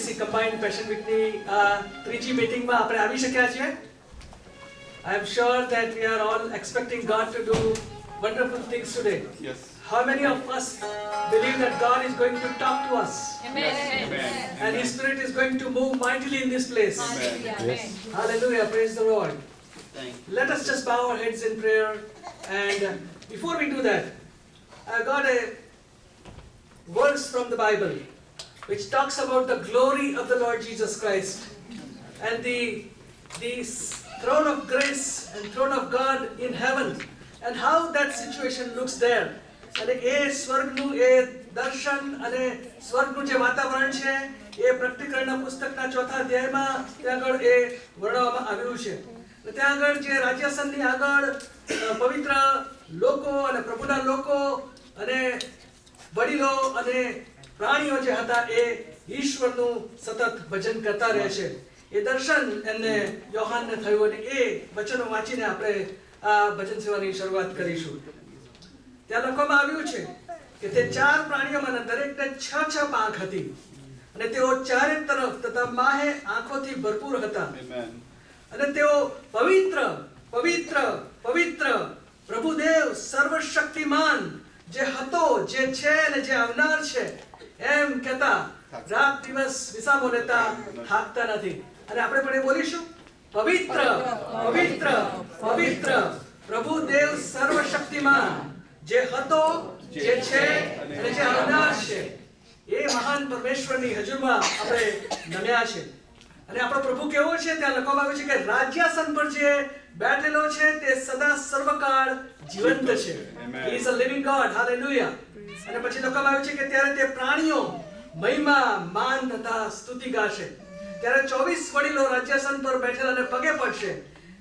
IPC combined passion week ની ત્રીજી meeting માં આપણે આવી શક્યા છીએ. I am sure that we are all expecting God to do wonderful things today. Yes. How many of us believe that God is going to talk to us? Amen. Amen. And His Spirit is going to move mightily in this place. Hallelujah. Yes. Amen. Hallelujah, praise the Lord. Thank Let us just bow our heads in prayer. And before we do that, I got a verse from the Bible which talks about the glory of the Lord Jesus Christ and the throne of grace and throne of God in heaven and how that situation looks there. અને એ સ્વર્ગનું એ દર્શન અને સ્વર્ગનું જે વાતાવરણ છે એ પ્રકટીકરણના પુસ્તકના ચોથા અધ્યાયમાં ત્યાં આગળ એ વર્ણવવામાં આવ્યું છે. અને ત્યાં આગળ જે રાજ્યાસનની આગળ પવિત્ર લોકો અને પ્રભુના લોકો અને વડીલો અને પ્રાણીઓ જે હતા એ ઈશ્વરનું સતત ભજન કરતા રહે છે. એ દર્શન એમને યોહાનને થયું અને એ વચનો વાંચીને આપણે આ ભજન સેવાની શરૂઆત કરીશું. ત્યાં લખવામાં આવ્યું છે કે તે ચાર પ્રાણીઓમાંના દરેકને 6 પાંખ હતી અને તેઓ ચારે તરફ તથા માહે આંખોથી ભરપૂર હતા. Amen. અને તેઓ પવિત્ર પવિત્ર પવિત્ર પ્રભુદેવ સર્વશક્તિમાન જે હતો જે છે અને જે આવનાર છે એમ કહેતા રાત દિવસ વિસામો લેતા થાકતા નથી. અને આપણે પણ એ બોલીશું, પવિત્ર પવિત્ર પવિત્ર પ્રભુદેવ સર્વશક્તિમાન જે હતો જે છે અને જે આવનાર છે એ મહાન પરમેશ્વરની હજુરમાં આપણે નમ્યા છે. અને આપણો પ્રભુ કેવો છે ત્યાં લખવામાં આવ્યું છે કે રાજ્યાસન પર જે બેઠેલો છે તે સદા સર્વકાળ જીવંત છે. He is a living God. Hallelujah. અને પછી લખવામાં આવ્યું છે કે ત્યારે તે પ્રાણીઓ મહિમા માન તથા સ્તુતિ ગાશે. ત્યારે 24 વડીલો રાજ્યાસન પર બેઠેલાને પગે પડશે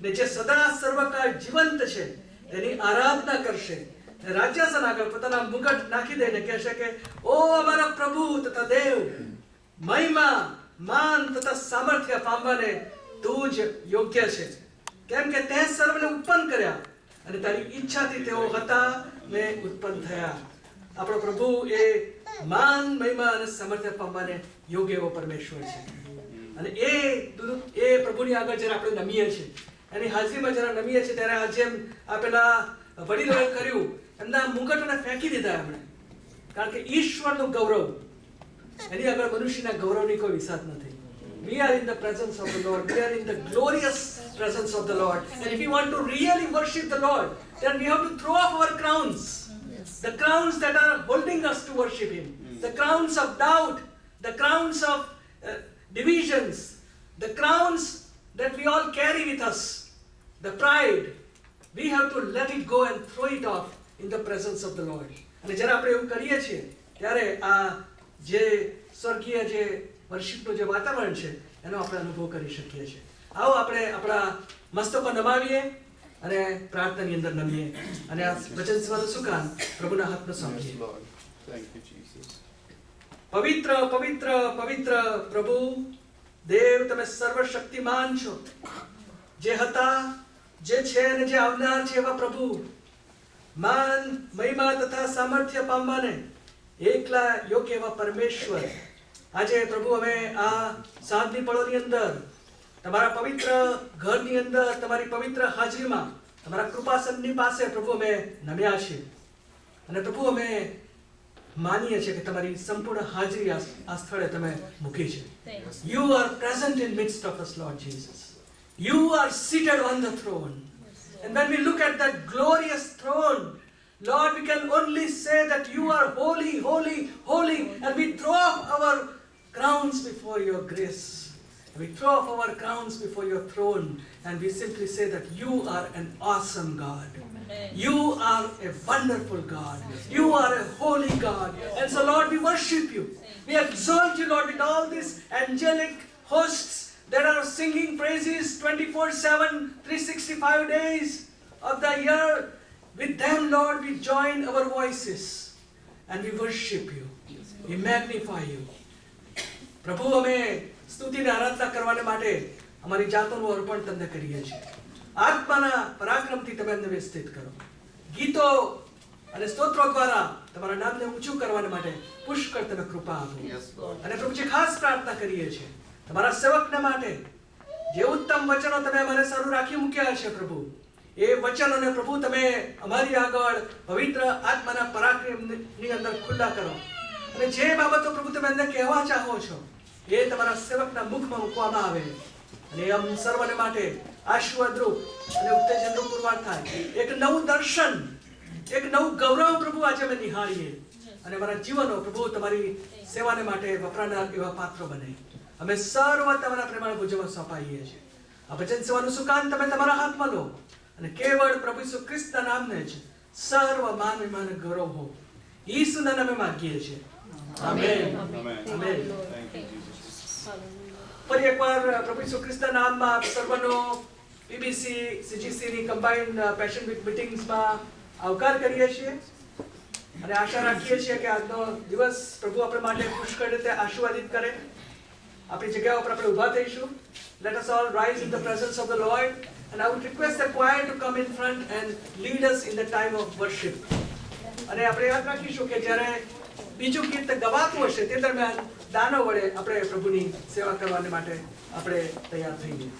ને જે સદા સર્વકાળ જીવંત છે તેની આરાધના કરશે. રાજ્યાસન આગળ પોતાના મુગટ નાખી દઈને કહેશે કે ઓ અમારા પ્રભુ તથા દેવ, મહિમા માન તથા સામર્થ્ય પામવાને તું જ યોગ્ય છે, કેમ કે તે સર્વને ઉત્પન્ન કર્યા અને તારી ઈચ્છાથી તેઓ હતા ને ઉત્પન્ન થયા. આપણો પ્રભુ એ માન મહિમા અને સામર્થ્ય પામવાને યોગ્ય એવો પરમેશ્વર છે. અને એ પ્રભુની આગળ જ્યારે આપણે નમીએ છીએ, એની હાજરીમાં જ્યારે નમીએ છીએ ત્યારે આ જેમ આ પેલા વડીલોએ કર્યું, એમના મુગટોને ફેંકી દીધા એમણે, કારણ કે ઈશ્વરનું ગૌરવ એની આગળ મનુષ્યના ગૌરવની કોઈ વિસાત નથી. We are in the presence of the Lord. We are in the glorious presence of the Lord. And if we want to really worship the Lord, then we have to throw off our crowns. The crowns that are holding us to worship Him. The crowns of doubt. The crowns of divisions. The crowns that we all carry with us. The pride. We have to let it go and throw it off in the presence of the Lord. અને જ્યારે આપણે એવું કરીએ છીએ ત્યારે આ જે સ્વર્ગીય જે વર્શિપનું જે વાતાવરણ છે એનો આપણે અનુભવ કરી શકીએ છીએ. આવો આપણે આપણા મસ્તકો નમાવીએ અને પ્રાર્થનાની અંદર નમીએ અને આ વચન સેવાનું સુકાન પ્રભુના હાથમાં Yes, સોંપીએ. Lord. Thank you, Jesus. પવિત્ર પવિત્ર પવિત્ર પ્રભુ દેવ, તમે સર્વશક્તિમાન છો, જે હતા જે છે અને જે આવનાર છે એવા પ્રભુ, માન મહિમા તથા સામર્થ્ય પામવાને એકલા યોગ્ય એવા પરમેશ્વર. આજે પ્રભુ અમે આ સાંજની પળોની અંદર તમારા પવિત્ર ઘરની અંદર તમારી પવિત્ર હાજરીમાં તમારા કૃપાસનની પાસે પ્રભુ અમે નમ્યા છીએ. અને પ્રભુ અમે માનીએ છીએ કે તમારી સંપૂર્ણ હાજરી આ સ્થળે તમે મૂકી છે. You are present in midst of us, Lord Jesus. You are seated on the throne. And when we look at that glorious throne, Lord, we can only say that you are holy, holy, holy. And we throw off our crowns before your grace. We throw off our crowns before your throne. And we simply say that you are an awesome God. You are a wonderful God. You are a holy God. And so, Lord, we worship you. We exalt you, Lord, with all these angelic hosts that are singing praises 24/7, 365 days of the year. With them, Lord, we join our voices and we worship you. We magnify you. પ્રભુ, અમે સ્તુતિને આરાધના કરવાને માટે અમારી જાતોનું અર્પણ તમને કરીએ છીએ. આત્માના પરાક્રમથી તમે અમને વ્યસ્તિત કરો. ગીતો અને સ્તોત્રો દ્વારા તમારા નામને ઊંચું કરવા માટે પુષ્કળ તમે કૃપા આપો. Yes, Lord. અને પ્રભુજી ખાસ પ્રાર્થના કરીએ છીએ તમારા સેવકને માટે જે ઉત્તમ વચનો તમે અમારે શરૂ રાખી મૂક્યા છે પ્રભુ, એ વચનોને પ્રભુ તમે અમારી આગળ પવિત્ર આત્માના પરાક્રમની અંદર ખુલ્લા કરો અને જે બાબતો પ્રભુ તમે અમને કહેવા ચાહો છો એ તમારા સેવકના મુખમાં મૂકવામાં આવે અને આમ સર્વને માટે આશીર્વાદરૂપ અને ઉત્તેજનરૂપ પુરવાર થાય. એક નવું દર્શન, એક નવું ગૌરવ પ્રભુ આજે અમે નિહાળીએ અને અમારા જીવનો પ્રભુ તમારી સેવાને માટે વપરાનાર એવા પાત્રો બને. અમે સર્વ તમારા પ્રેમાળ ભુજમાં સોંપાઈએ છીએ. આ ભજન સેવાનું સુકાન તમે તમારા હાથમાં લો અને કેવળ પ્રભુ ઈસુ ખ્રિસ્તના નામને જ સર્વ માન વિમાન ગૌરવ હો. ઈસુના નામે માગીએ છીએ. Amen. Amen. Amen. Thank you, Jesus. ફરી એકવાર પ્રભુ ઈસુ ખ્રિસ્તના નામમાં આપ સર્વનો પીબીસી સીજીસીની કમ્બાઇન્ડ પેશન વીક મીટિંગ્સમાં આવકાર કરીએ છીએ અને આશા રાખીએ છીએ કે આજનો દિવસ પ્રભુ આપણે માટે પુષ્કળ રીતે આશીર્વાદિત કરે. આપણી જગ્યા ઉપર આપણે ઊભા થઈશું. Let us all rise in the presence of the Lord and I would request the choir to come in front and lead us in the time of worship. અને આપણે યાદ રાખીશું કે જ્યારે બીજું ગીત ગવાતું હશે તે દરમિયાન દાનો વડે આપણે પ્રભુની સેવા કરવાને માટે આપણે તૈયાર થઈએ.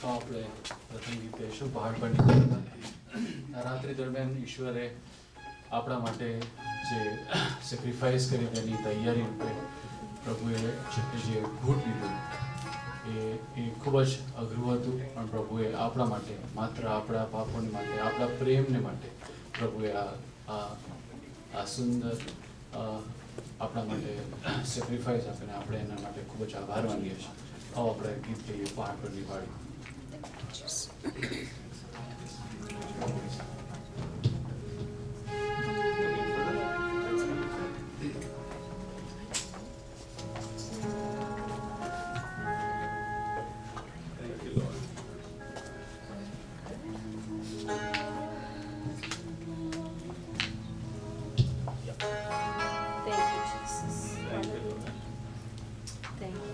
તો આપણે પ્રથમ ગીત ગાઈશું પહાડ પર નીકળતા. રાત્રિ દરમિયાન ઈશ્વરે આપણા માટે જે સેક્રિફાઈસ કરી તેની તૈયારી રૂપે પ્રભુએ જે ભૂત લીધું એ ખૂબ જ અઘરું હતું, પણ પ્રભુએ આપણા માટે, માત્ર આપણા પાપોને માટે, આપણા પ્રેમને માટે પ્રભુએ આ સુંદર આપણા માટે સેક્રિફાઈસ આપીને આપણે એના માટે ખૂબ જ આભાર માનીએ છીએ. આવો આપણે ગીત કહીએ પહાડ પર નિભાડી. Thank you, Lord. Thank you, Jesus. Thank you, Lord. Thank you.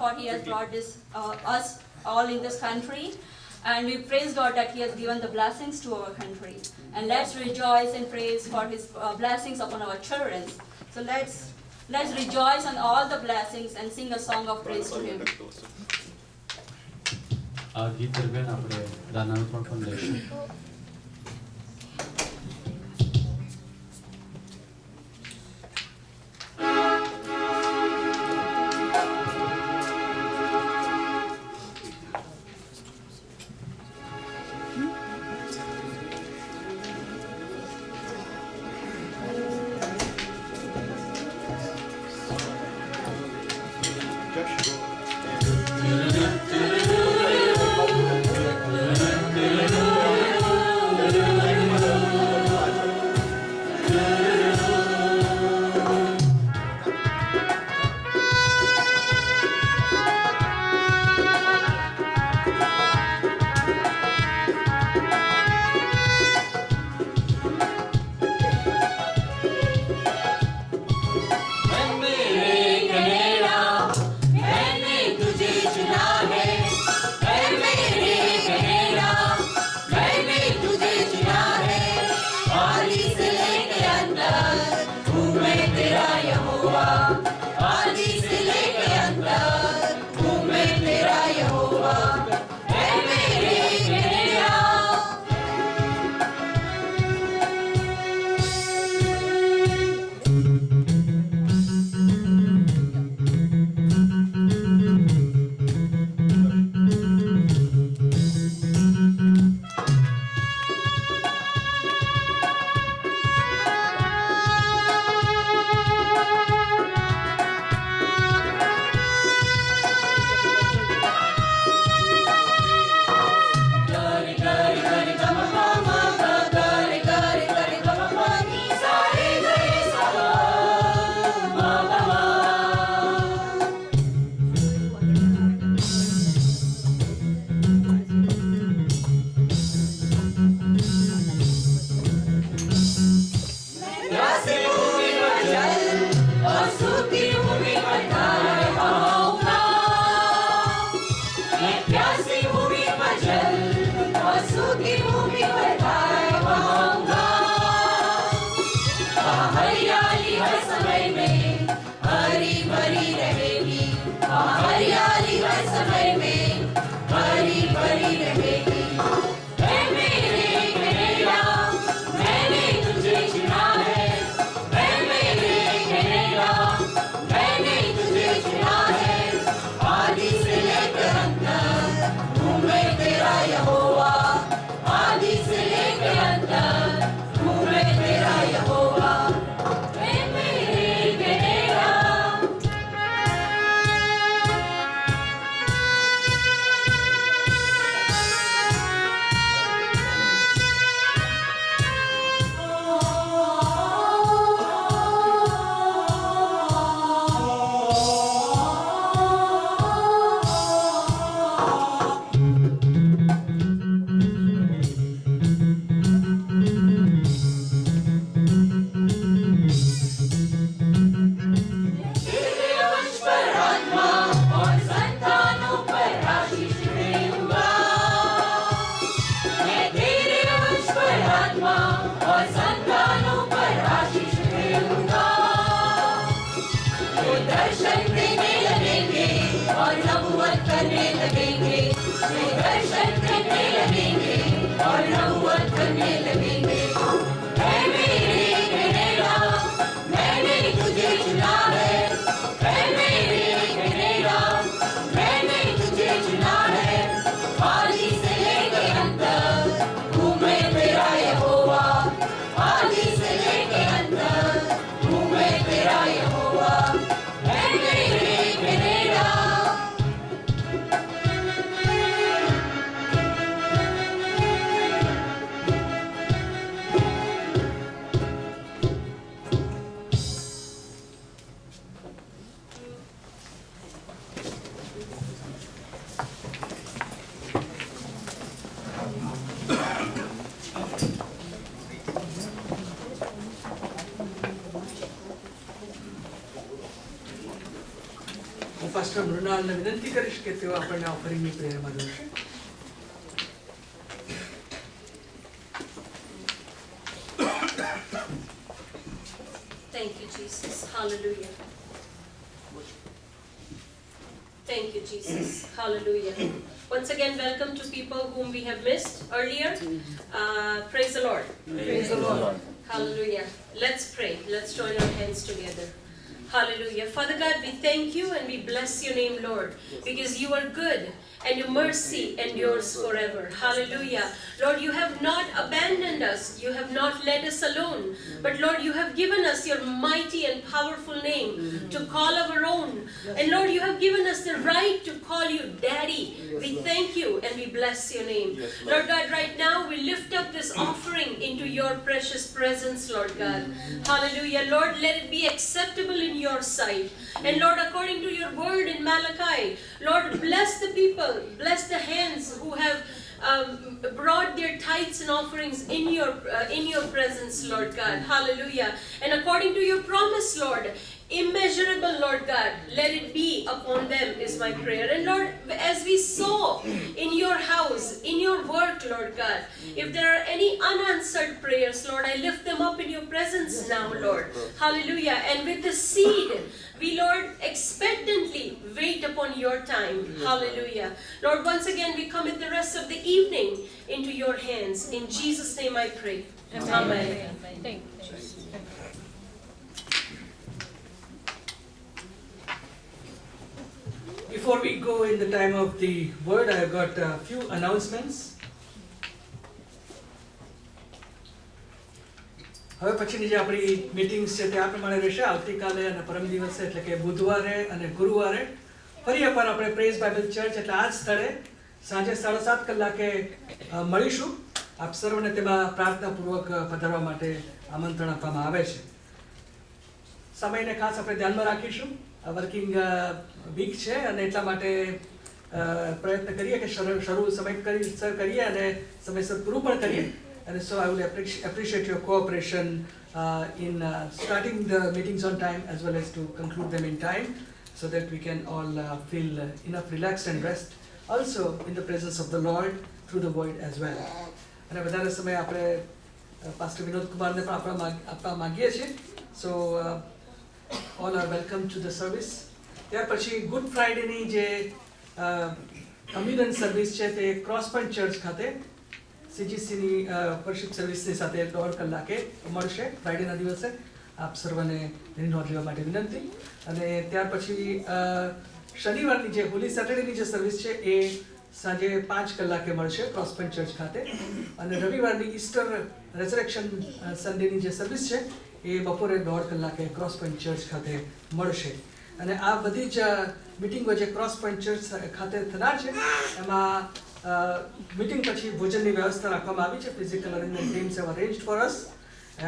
for He has brought us all in this country. And we praise God that He has given the blessings to our country. And let's rejoice and praise for His blessings upon our children. So let's rejoice on all the blessings and sing a song of praise to Him. આ ગીત દરમિયાન આપણે દાનાનું પણ લઈશું. Pastor મૃણાલને વિનંતી કરીશ કે તેઓ આપણને ઓફરિંગની પ્રેયરમાં જોડશે. Thank you, Jesus. Hallelujah. Thank you, Jesus. Hallelujah. Once again, welcome to people whom we have missed earlier. Praise the Lord. Praise the Lord. Hallelujah. Let's pray. Let's join our hands together. Hallelujah. Father God, we thank you and we bless your name, Lord, because you are good and your mercy endures forever. Hallelujah. Lord, you have not abandoned us. You have not let us alone. But Lord, you have given us your mighty and powerful name to call our own. And Lord, you have given us the right to call you Daddy. We thank you and we bless your name. Lord God, right now we lift up this offering into your precious presence, Lord God. Hallelujah. Lord, let it be acceptable in your sight. And Lord, according to your word in Malachi, Lord, bless the people, bless the hands who have brought their tithes and offerings in your presence, Lord God. Hallelujah. And according to your promise, Lord, immeasurable, Lord God, let it be upon them is my prayer. And Lord, as we saw in your house, in your work, Lord God, if there are any unanswered prayers, Lord, I lift them up in your presence now, Lord. Hallelujah. And with the seed, we, Lord, expectantly wait upon your time. Hallelujah. Lord, once again, we commit the rest of the evening into your hands. In Jesus' name I pray. Amen. Thank you. Before we go in the time of the word, I have got a few announcements. હવે પછીની જે આપણી meetings છે તે આ પ્રમાણે રહેશે. આવતીકાલે અને પરમ દિવસે એટલે કે બુધવારે અને ગુરુવારે ફરી એકવાર આપણે પ્રેઝ બાઇબલ ચર્ચ એટલે આ જ સ્થળે સાંજે 7:30 કલાકે મળીશું. આપ સર્વને તેમાં પ્રાર્થનાપૂર્વક પધારવા માટે આમંત્રણ આપવામાં આવે છે. સમયને ખાસ આપણે ધ્યાનમાં રાખીશું. વર્કિંગ વીક છે અને એટલા માટે પ્રયત્ન કરીએ કે શરૂ સમયસર કરીએ અને સમયસર પૂરું પણ કરીએ. And so I would appreciate your cooperation in starting the meetings on time as well as to conclude them in time so that we can all feel enough relaxed and rest also in the presence of the Lord through the word as well. અને વધારે સમય આપણે pastor Vinod કુમારને પણ આપવા માંગીએ છીએ. So all are welcome to the service. ત્યાર પછી ગુડ ફ્રાઇડેની જે કમ્યુનિયન સર્વિસ છે તે ક્રોસ પોઈન્ટ ચર્ચ ખાતે CGCની વર્શિપ સર્વિસની સાથે 1.5 કલાકે મળશે ફ્રાઇડેના દિવસે. આપ સર્વને એની નોંધ લેવા માટે વિનંતી. અને ત્યાર પછી શનિવારની જે હોલી સેટરડેની જે સર્વિસ છે એ સાંજે 5 કલાકે મળશે ક્રોસ પોઈન્ટ ચર્ચ ખાતે. અને રવિવારની ઈસ્ટર રેઝરેક્શન સન્ડેની જે સર્વિસ છે એ બપોરે 1.5 કલાકે ક્રોસ પોઈન્ટ ચર્ચ ખાતે મળશે. અને આ બધી જ મિટિંગો જે ક્રોસ પોઈન્ટ ચર્ચ ખાતે થનાર છે એમાં meeting પછી ભોજનની વ્યવસ્થા રાખવામાં આવી છે. Physical arrangement teams have arranged for us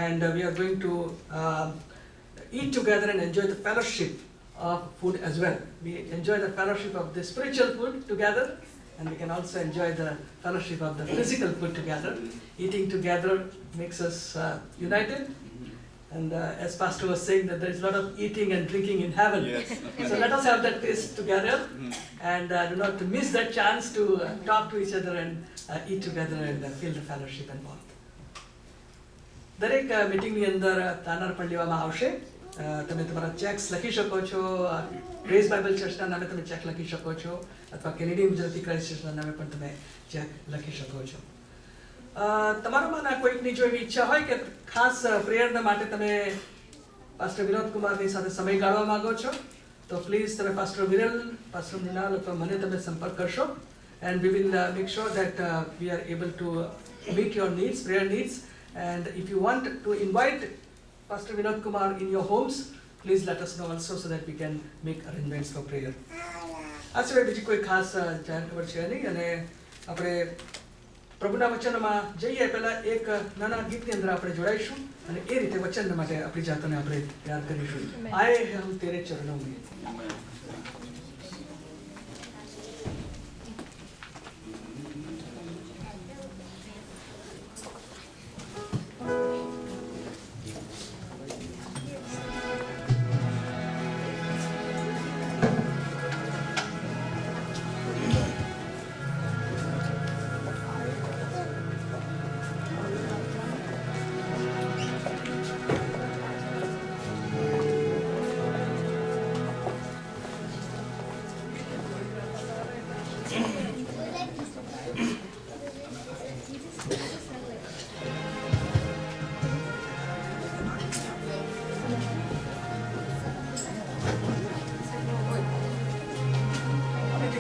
and we are going to eat together and enjoy the fellowship of food as well. We enjoy the fellowship of the spiritual food together and we can also enjoy the fellowship of the physical food together. Eating together makes us united. And as Pastor was saying that there is a lot of eating and drinking in heaven. Yes. So let us have that taste together and do not miss that chance to talk to each other and eat together and feel the fellowship and warmth. દરેક મીટિંગની અંદર તાનાર પણ લેવામાં આવશે. તમે તમારા checks લખી શકો છો. પ્રેઝ બાઇબલ ચર્ચના નામે તમે ચેક લખી શકો છો અથવા કેનેડિયન ગુજરાતી ક્રાઇસ્ટ ચર્ચના નામે પણ તમે ચેક લખી શકો છો. તમારામાંના કોઈકની જો એવી ઈચ્છા હોય કે ખાસ પ્રેયરના માટે તમે પાસ્ટર વિનોદ કુમારની સાથે સમય ગાળવા માંગો છો તો પ્લીઝ તમે પાસ્ટર વિરલ, પાસ્ટર મૃણાલ અથવા મને તમે સંપર્ક કરશો and we will make sure that we are able to meet your needs, prayer needs. And if you want to invite Pastor Vinod Kumar in your homes, please let us know also so that we can make arrangements for prayer. આ સિવાય બીજી કોઈ ખાસ જાહેર ખબર છે નહીં. અને આપણે પ્રભુના વચનમાં જઈએ પહેલા એક નાના ગીતની અંદર આપણે જોડાઈશું અને એ રીતે વચન માટે આપણી જાતને આપણે તૈયાર કરીશું. આए हम तेरे चरणों में.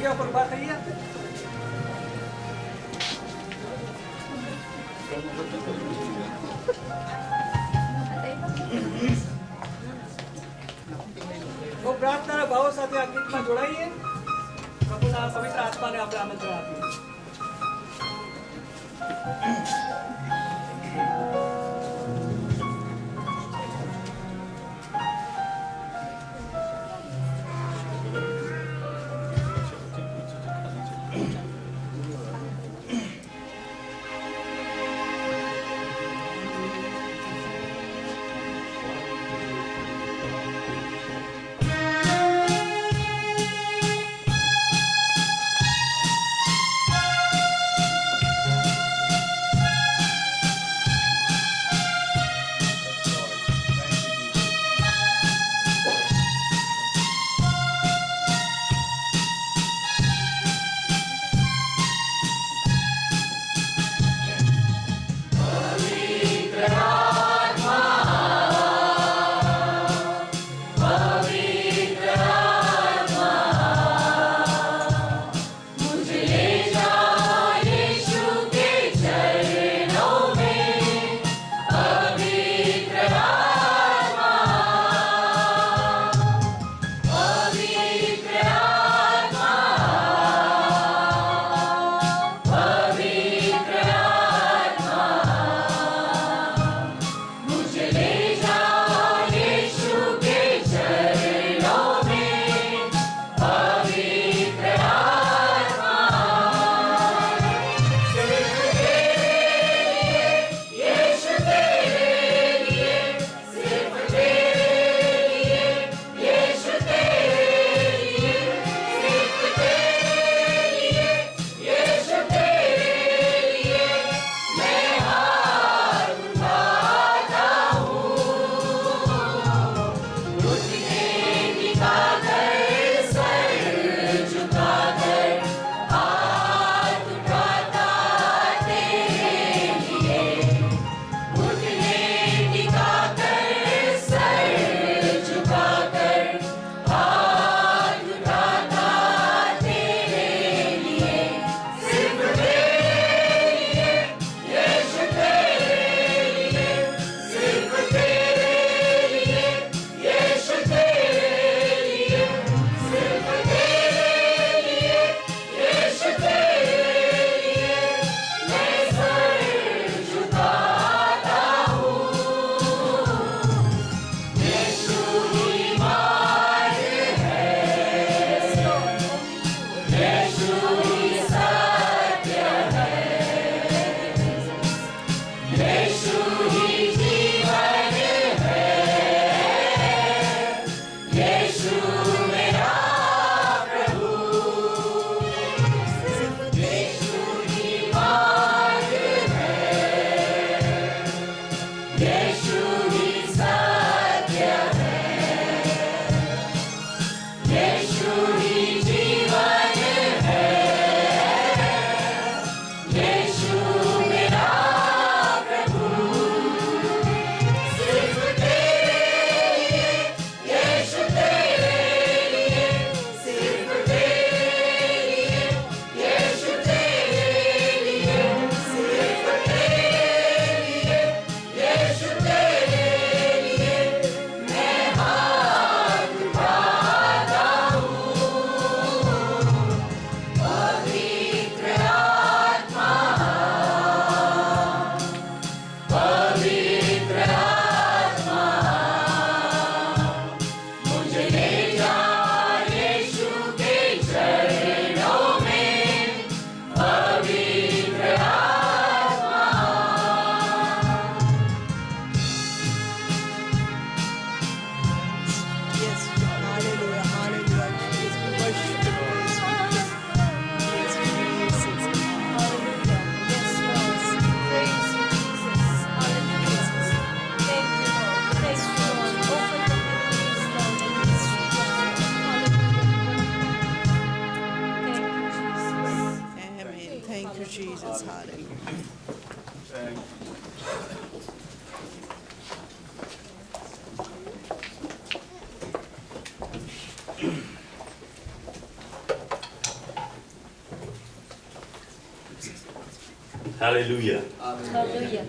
माझ्या ऊपर बात है या તો પ્રાર્થનાના ભાવો સાથે આ ગીતમાં જોડાઈએ. પ્રભુના પવિત્ર આત્માને આપણે આમંત્રણ આપીએ. Hallelujah. Hallelujah.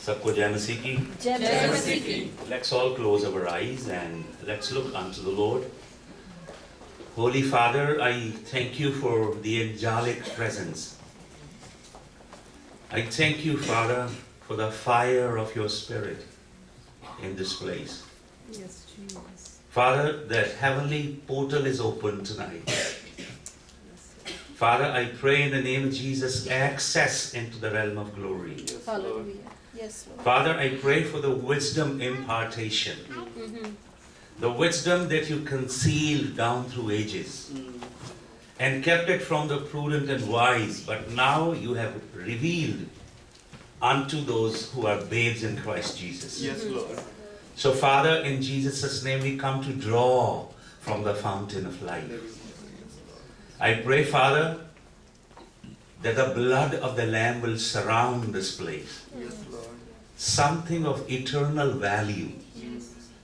सबको जय मसीह की. जय मसीह की. Let's all close our eyes and let's look unto the Lord. Holy Father, I thank you for the angelic presence. I thank you, Father, for the fire of your Spirit in this place. Yes, Jesus. Father, that heavenly portal is open tonight. Father, I pray in the name of Jesus, access into the realm of glory. Hallelujah. Yes, Lord. Father, I pray for the wisdom impartation. The wisdom that you concealed down through ages and kept it from the prudent and wise, but now you have revealed unto those who are babes in Christ Jesus. Yes, Lord. So Father, in Jesus' name we come to draw from the fountain of life. I pray, Father, that the blood of the Lamb will surround this place. Yes, Lord. Something of eternal value,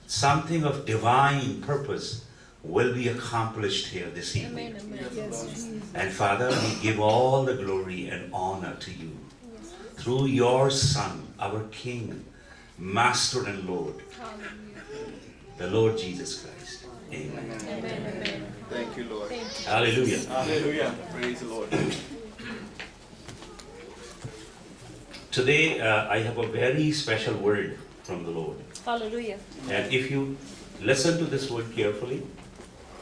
something of divine purpose will be accomplished here this evening. Yes, Lord. And Father, we give all the glory and honor to you through your Son, our King, Master and Lord, the Lord Jesus Christ. Amen. Amen. Thank you, Lord. Hallelujah. Hallelujah. Praise the Lord. Today, I have a very special word from the Lord. Hallelujah. And if you listen to this word carefully,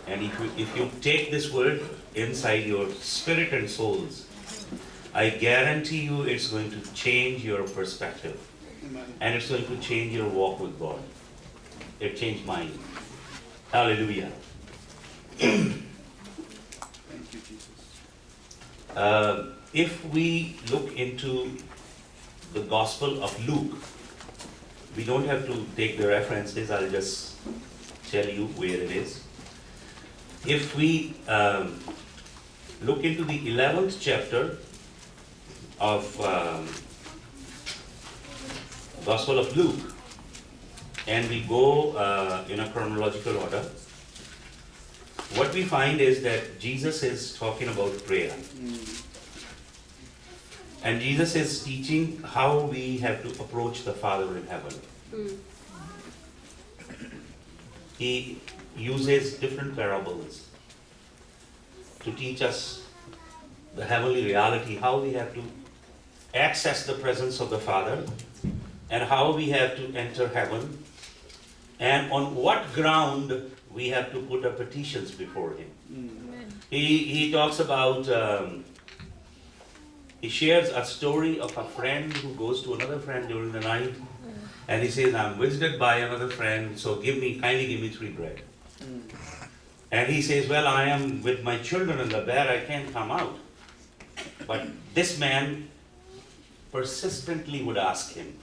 and if you take this word inside your spirit and souls, I guarantee you it's going to change your perspective. And it's going to change your walk with God. It changed mine. Hallelujah. Thank you, Jesus. If we look into the Gospel of Luke, we don't have to take the references, I'll just tell you where it is. If we look into the 11th chapter of Gospel of Luke, and we go in a chronological order, what we find is that Jesus is talking about prayer. And Jesus is teaching how we have to approach the Father in heaven. He uses different parables to teach us the heavenly reality, how we have to access the presence of the Father, and how we have to enter heaven, and on what ground we have to put our petitions before Him. He talks about, he shares a story of a friend who goes to another friend during the night, and he says, I'm visited by another friend, so kindly give me 3 bread. And he says, well, I am with my children in the bed, I can't come out. But this man persistently would ask him.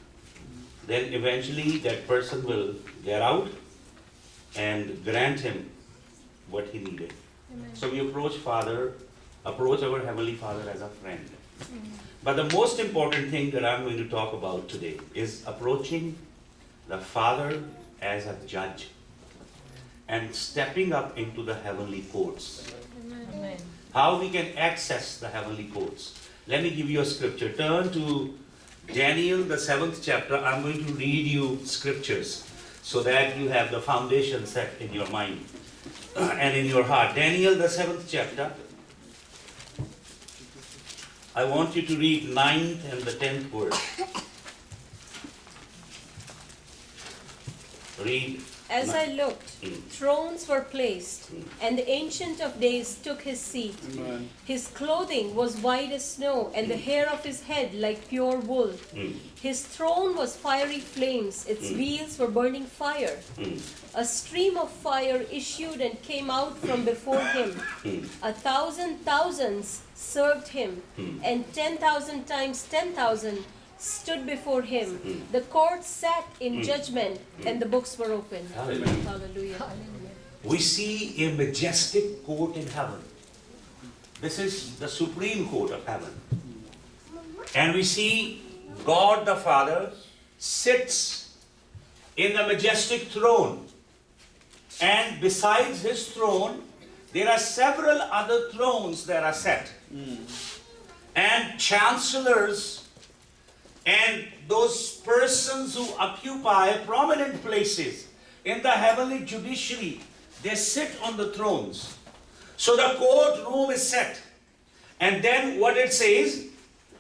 Then eventually that person will get out and grant him what he needed. So we approach our Heavenly Father as a friend. But the most important thing that I'm going to talk about today is approaching the Father as a judge and stepping up into the heavenly courts. Amen. How we can access the heavenly courts. Let me give you a scripture. Turn to Daniel, the 7th chapter. I'm going to read you scriptures so that you have the foundation set in your mind and in your heart. Daniel, the 7th chapter. I want you to read 9th and the 10th verse. Read. As I looked, thrones were placed, and the Ancient of Days took his seat. Amen. His clothing was white as snow, and the hair of his head like pure wool. His throne was fiery flames, its wheels were burning fire. A stream of fire issued and came out from before him. 1,000 thousands served him, and 10,000 times 10,000 stood before him. The court sat in judgment, and the books were opened. Hallelujah. Hallelujah. We see a majestic court in heaven. This is the supreme court of heaven. And we see God the Father sits in the majestic throne. And besides his throne, there are several other thrones that are set. And chancellors And those persons who occupy prominent places in the heavenly judiciary, they sit on the thrones. So the courtroom is set. And then what it says,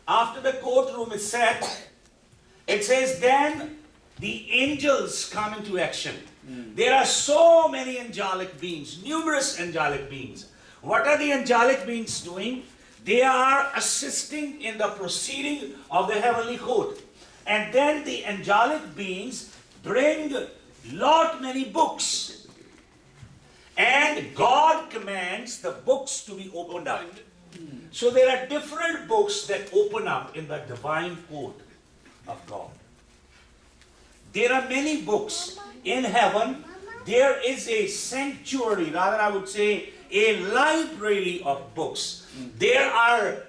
after the courtroom is set, it says then the angels come into action. There are so many angelic beings, numerous angelic beings. What are the angelic beings doing? They are assisting in the proceeding of the heavenly court. And then the angelic beings bring lot many books. And God commands the books to be opened up. So there are different books that open up in the divine court of God. There are many books in heaven. There is a sanctuary, rather I would say a library of books. There are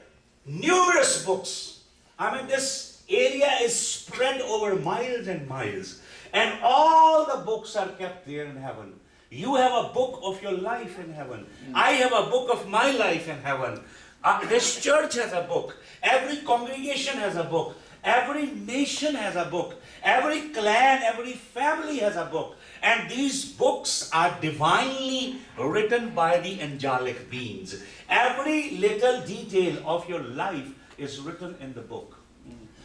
numerous books. I mean, this area is spread over miles and miles. And all the books are kept there in heaven. You have a book of your life in heaven. I have a book of my life in heaven. This church has a book. Every congregation has a book. Every nation has a book. Every clan, every family has a book. And these books are divinely written by the angelic beings. Every little detail of your life is written in the book.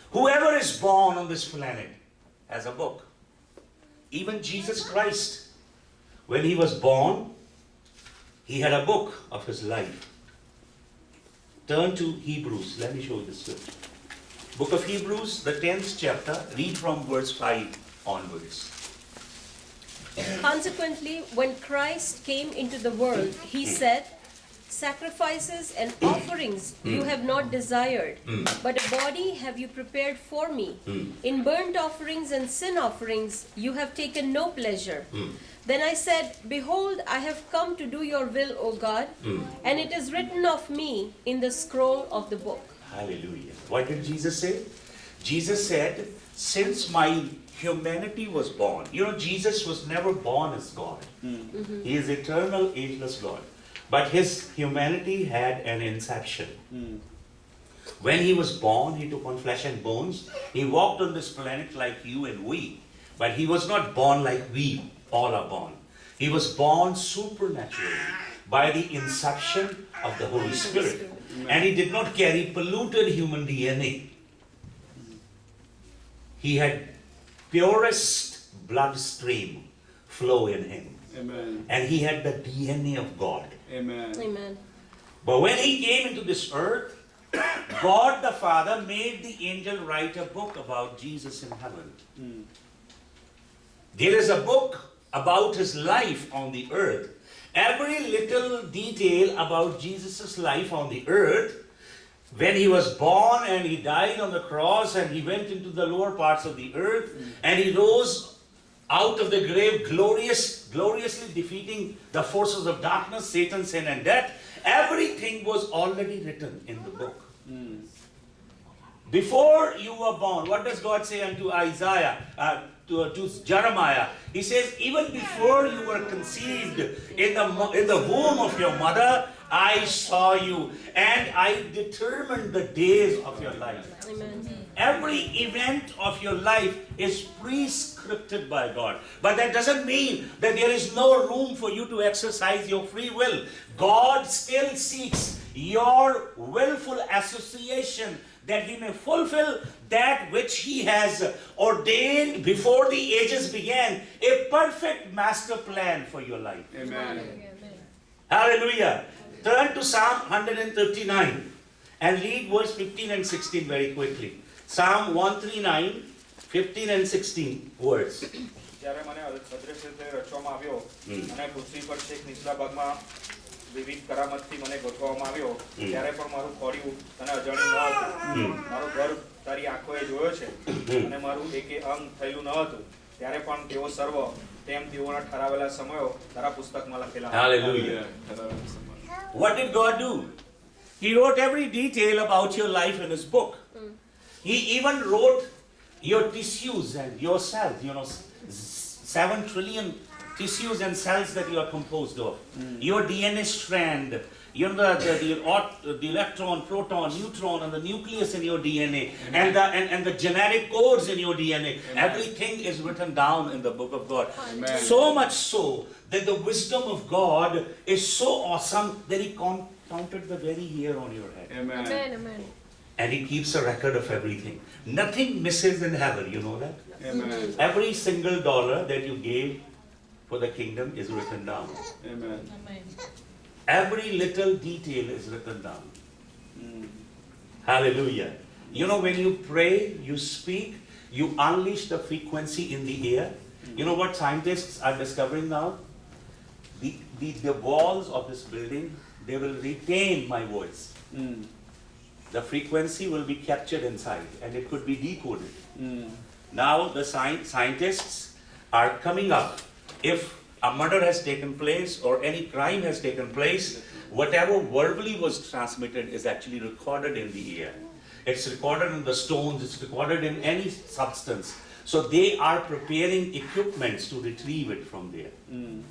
Whoever is born on this planet has a book. Even Jesus Christ, when he was born, he had a book of his life. Turn to Hebrews. Let me show you the scripture. Book of Hebrews, the 10th chapter. Read from verse 5 onwards. Consequently, when Christ came into the world, he said, "Sacrifices and offerings you have not desired, but a body have you prepared for me. In burnt offerings and sin offerings you have taken no pleasure. Then I said, Behold, I have come to do your will, O God, and it is written of me in the scroll of the book." Hallelujah. What did Jesus say? Jesus said, since my humanity was born. You know, Jesus was never born as God. He is eternal, ageless God. But his humanity had an inception. When he was born, he took on flesh and bones. He walked on this planet like you and we. But he was not born like we all are born. He was born supernaturally by the inception of the Holy Spirit. And he did not carry polluted human DNA. He had purest bloodstream flow in him. Amen. And he had the DNA of God. Amen. Amen. But when he came into this earth, God the Father made the angel write a book about Jesus in heaven. There is a book about his life on the earth. Every little detail about Jesus' life on the earth, when he was born and he died on the cross and he went into the lower parts of the earth and he rose out of the grave gloriously defeating the forces of darkness, Satan, sin and death. Everything was already written in the book. Before you were born, what does God say unto Isaiah, to Jeremiah? He says, even before you were conceived in the womb of your mother, I saw you and I determined the days of your life. Amen. Every event of your life is prescripted by God. But that doesn't mean that there is no room for you to exercise your free will. God still seeks your willful association that he may fulfill that which he has ordained before the ages began, a perfect master plan for your life. Amen. Hallelujah. Turn to Psalm 139 and read verse 15 and 16 very quickly. Psalm 139, 15 and 16 words. જ્યારે મને અદ્રશ્ય રીતે રચવામાં આવ્યો અને પૃથ્વી પર છેક નીચલા ભાગમાં વિવિધ કરામતથી મને ગોઠવવામાં આવ્યો ત્યારે પણ મારું ખોડિયું તને અજાણ્યું ન હતું. મારું ગર્ભ તારી આંખોએ જોયો છે અને મારું એકે અંગ થયેલું ન હતું. ત્યારે પણ તેઓ સર્વ તેમ તેઓના ઠરાવેલા સમયો તારા પુસ્તકમાં લખેલા. Hallelujah. What did God do? He wrote every detail about your life in his book. He even wrote your tissues and yourself, 7 trillion tissues and cells that you are composed of. Your DNA strand, You know, the electron, proton, neutron, and the nucleus in your DNA, and the genetic codes in your DNA. Everything is written down in the book of God. Amen. So much so that the wisdom of God is so awesome that He counted the very hair on your head. Amen. Amen. And He keeps a record of everything. Nothing misses in heaven, you know that? Amen. Every single dollar that you gave for the kingdom is written down. Amen. Every little detail is written down. Mm. Hallelujah. You know, when you pray, you speak, you unleash the frequency in the air. You know what scientists are discovering now? The walls of this building, they will retain my voice. Mm. The frequency will be captured inside and it could be decoded. Mm. Now the scientists are coming up. If a murder has taken place or any crime has taken place, whatever verbally was transmitted is actually recorded in the air. It's recorded in the stones, it's recorded in any substance. So they are preparing equipments to retrieve it from there. Mm.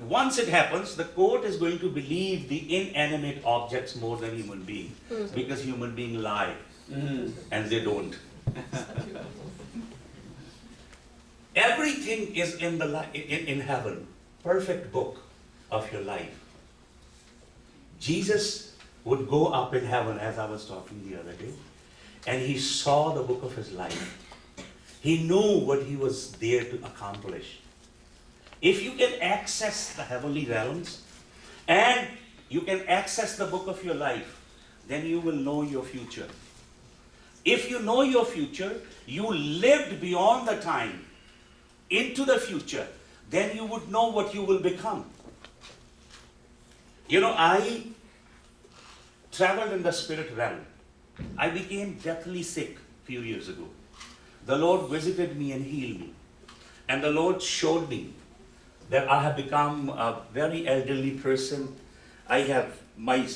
Once it happens, the court is going to believe the inanimate objects more than human beings, because human beings lie Mm. and they don't. Everything is in heaven, perfect book of your life. Jesus would go up in heaven, as I was talking the other day, and He saw the book of His life. He knew what He was there to accomplish. If you can access the heavenly realms and you can access the book of your life, then you will know your future. If you know your future, you lived beyond the time into the future, then you would know what you will become. You know, I traveled in the spirit realm. I became deathly sick a few years ago. The Lord visited me and healed me. And the Lord showed me that I have become a very elderly person. I have my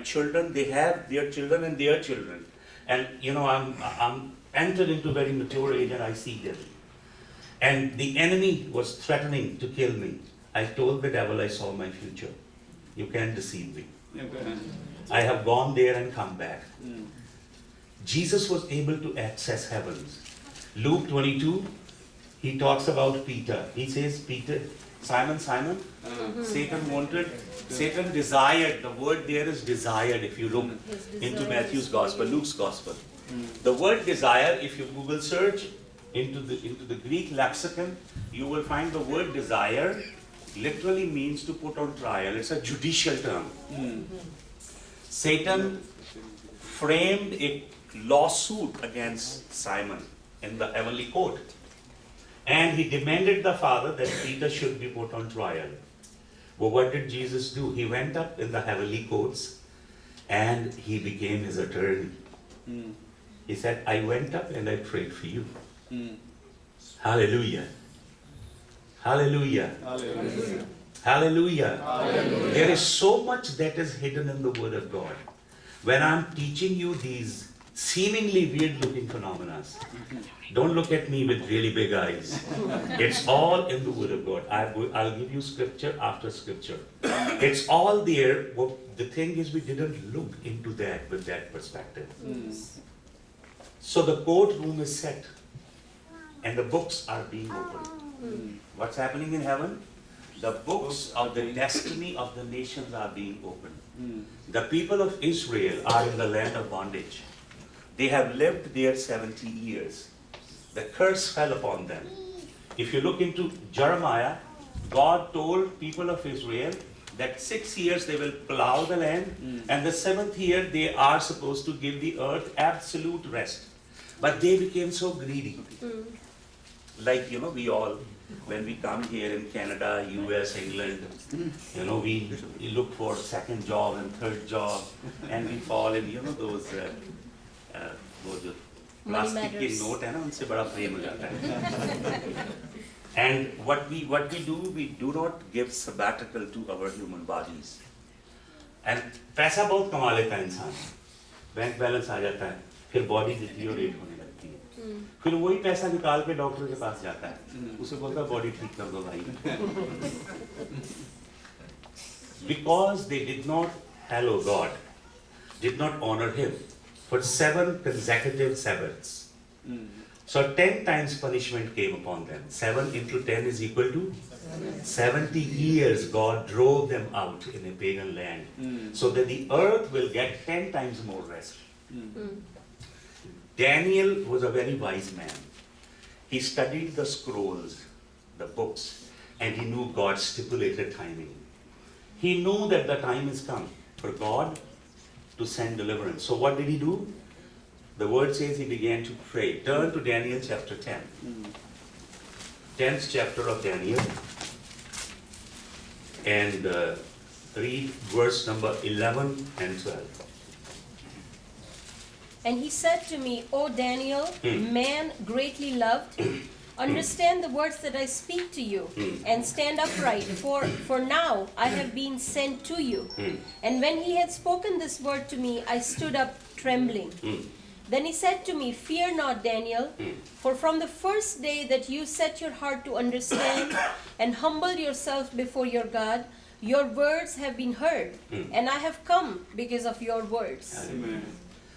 children, they have their children and their children. And you know, I'm entered into very mature age and I see them. And the enemy was threatening to kill me. I told the devil I saw my future. You can't deceive me. Amen. I have gone there and come back. Mm. Jesus was able to access heavens. Luke 22, He talks about Peter. He says, Peter, Simon, Satan desired, the word there is desired if you look into Matthew's Gospel, Luke's Gospel. The word desire, if you Google search into the Greek lexicon, you will find the word desire literally means to put on trial. It's a judicial term. Mm. Satan framed a lawsuit against Simon in the heavenly court. And he demanded the Father that Peter should be put on trial. But what did Jesus do? He went up in the heavenly courts and he became his attorney. Mm. He said, I went up and I prayed for you. Mm. Hallelujah. Hallelujah. Hallelujah. Hallelujah. Hallelujah. There is so much that is hidden in the Word of God. When I'm teaching you these seemingly weird looking phenomena, don't look at me with really big eyes. It's all in the Word of God. I'll give you scripture after scripture. It's all there. The thing is, we didn't look into that with that perspective. Mm. So the courtroom is set and the books are being opened. Mm. What's happening in heaven? The books of the destiny of the nations are being opened. Mm. The people of Israel are in the land of bondage. They have lived there 70 years. The curse fell upon them. If you look into Jeremiah, God told people of Israel that 6 years they will plow the land, and the 7th year they are supposed to give the earth absolute rest. But they became so greedy. Like, you know, we all, when we come here in Canada, US, England, you know, we look for second job and third job, and we fall in, you know, those वो जो plastic के note है ना, उनसे बड़ा प्रेम हो जाता है. And what we do, we do not give sabbatical to our human bodies. And पैसा बहुत कमा लेता है इंसान, बैंक बैलेंस आ जाता है, फिर बॉडी डिटीरियोरेट होने लगती है, फिर वही पैसा निकाल के डॉक्टर के पास जाता है, उसे बोलता है बॉडी ठीक कर दो भाई. because they did not hallow God, did not honor Him for 7 consecutive Sabbaths. So 10 times punishment came upon them. 7 into 10 is equal to 70 years God drove them out in a pagan land, so that the earth will get 10 times more rest. Daniel was a very wise man. He studied the scrolls, the books, and he knew God's stipulated timing. He knew that the time is come for God to send deliverance. So what did he do? The word says he began to pray. Turn to Daniel chapter 10. 10th chapter of Daniel. And read verse number 11 and 12. And he said to me, O Daniel, man greatly loved, understand the words that I speak to you, and stand upright, for now I have been sent to you. And when he had spoken this word to me, I stood up trembling. Then he said to me, fear not, Daniel, for from the first day that you set your heart to understand and humble yourself before your God, your words have been heard, and I have come because of your words. Amen.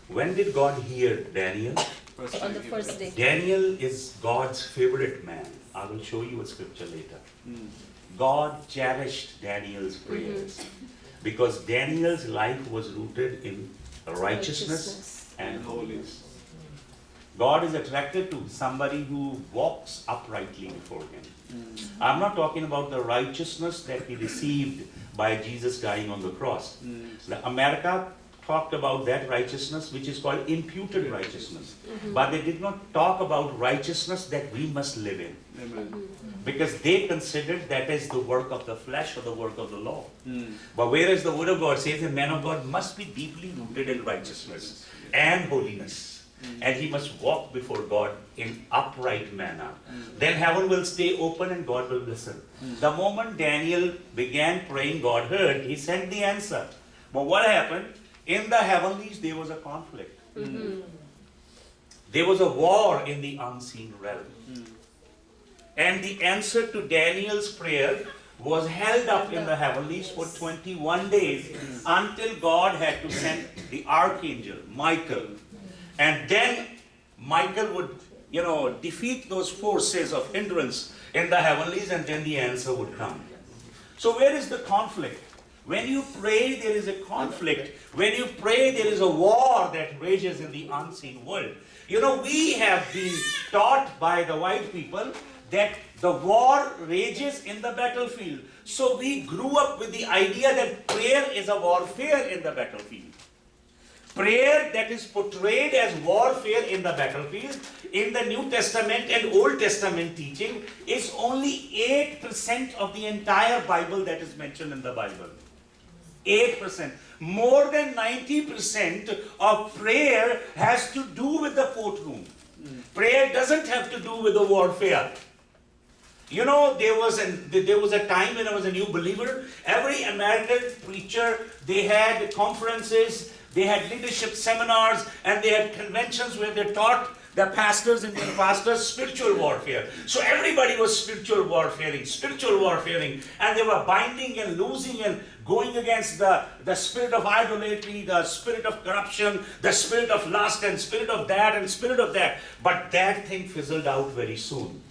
When did God hear Daniel? On the first day. Daniel is God's favorite man. I will show you a scripture later. God cherished Daniel's prayers because Daniel's life was rooted in righteousness and holiness. God is attracted to somebody who walks uprightly before Him. I'm not talking about the righteousness that He received by Jesus dying on the cross. America talked about that righteousness, which is called imputed righteousness. But they did not talk about righteousness that we must live in. Amen. Because they considered that as the work of the flesh or the work of the law. But whereas the Word of God says a man of God must be deeply rooted in righteousness and holiness. And he must walk before God in upright manner. Then heaven will stay open and God will listen. The moment Daniel began praying, God heard, he sent the answer. But what happened? In the heavenlies there was a conflict. There was a war in the unseen realm. And the answer to Daniel's prayer was held up in the heavenlies for 21 days until God had to send the archangel, Michael. And then Michael would, defeat those forces of hindrance in the heavenlies, and then the answer would come. So where is the conflict? When you pray, there is a conflict. When you pray, there is a war that rages in the unseen world. We have been taught by the white people that the war rages in the battlefield. So we grew up with the idea that prayer is a warfare in the battlefield. Prayer that is portrayed as warfare in the battlefield in the New Testament and Old Testament teaching is only 8% of the entire Bible that is mentioned in the Bible. 8%. More than 90% of prayer has to do with the courtroom. Prayer doesn't have to do with the warfare. There was a time when I was a new believer. Every American preacher, they had conferences, they had leadership seminars, and they had conventions where they taught the pastors and their pastors spiritual warfare. So everybody was spiritual warfaring, and they were binding and losing and going against the spirit of idolatry, the spirit of corruption, the spirit of lust, and spirit of that and spirit of that. But that thing fizzled out very soon.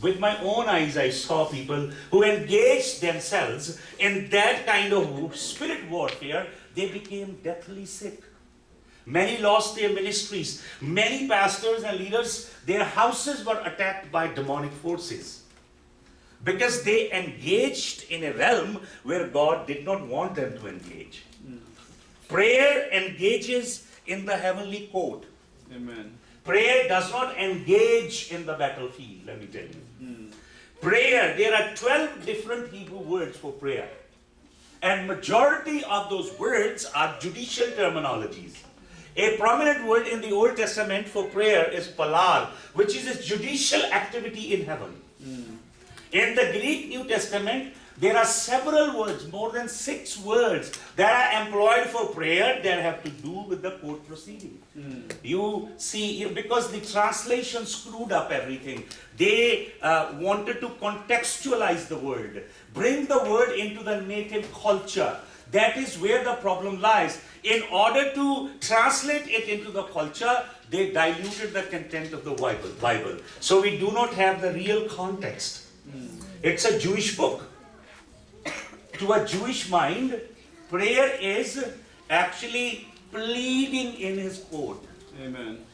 With my own eyes, I saw people who engaged themselves in that kind of spirit warfare. They became deathly sick. Many lost their ministries. Many pastors and leaders, their houses were attacked by demonic forces. Because they engaged in a realm where God did not want them to engage. Prayer engages in the heavenly court. Amen. Prayer does not engage in the battlefield, let me tell you. Prayer, there are 12 different Hebrew words for prayer. And majority of those words are judicial terminologies. A prominent word in the Old Testament for prayer is palal, which is a judicial activity in heaven. In the Greek New Testament, there are several words, more than 6 words that are employed for prayer that have to do with the court proceeding. You see, because the translation screwed up everything. They wanted to contextualize the word, bring the word into the native culture. That is where the problem lies. In order to translate it into the culture, they diluted the content of the Bible. So we do not have the real context. It's a Jewish book. To a Jewish mind, prayer is actually pleading in his court. Amen.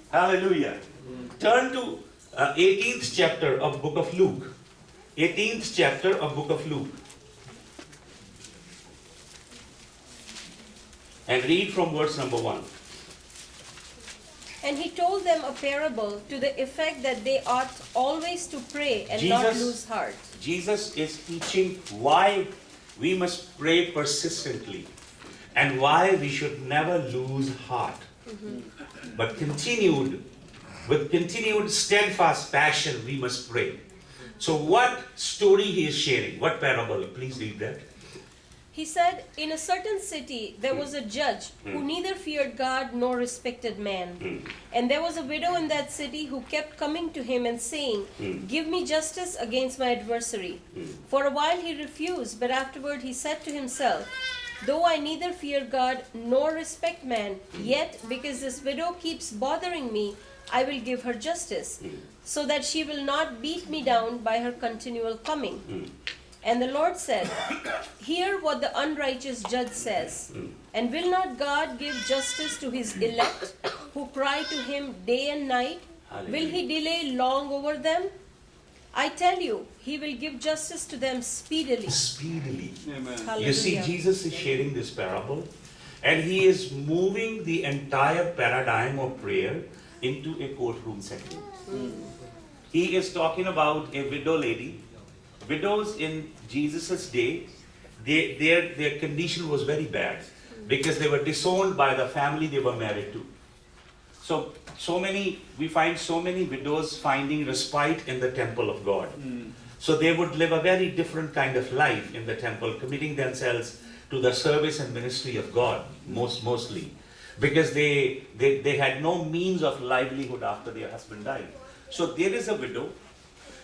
Hallelujah. Turn to 18th chapter of book of Luke. 18th chapter of book of Luke. And read from verse number 1. And he told them a parable to the effect that they ought always to pray and not Jesus- lose heart. Jesus is teaching why we must pray persistently and why we should never lose heart. But with continued steadfast passion, we must pray. So what story he is sharing? What parable? Please read that. He said, in a certain city there was a judge who neither feared God nor respected man. And there was a widow in that city who kept coming to him and saying, give me justice against my adversary. For a while he refused, but afterward he said to himself, though I neither fear God nor respect man, yet because this widow keeps bothering me, I will give her justice, so that she will not beat me down by her continual coming. And the Lord said, hear what the unrighteous judge says. And will not God give justice to his elect, who cry to him day and night? Will he delay long over them? I tell you, he will give justice to them speedily. Speedily. Amen. You see, Hallelujah. Jesus is sharing this parable, and he is moving the entire paradigm of prayer into a courtroom setting. He is talking about a widow lady. Widows in Jesus' day, their condition was very bad because they were disowned by the family they were married to. We find so many widows finding respite in the temple of God. So they would live a very different kind of life in the temple, committing themselves to the service and ministry of God, mostly. Because they had no means of livelihood after their husband died. So there is a widow,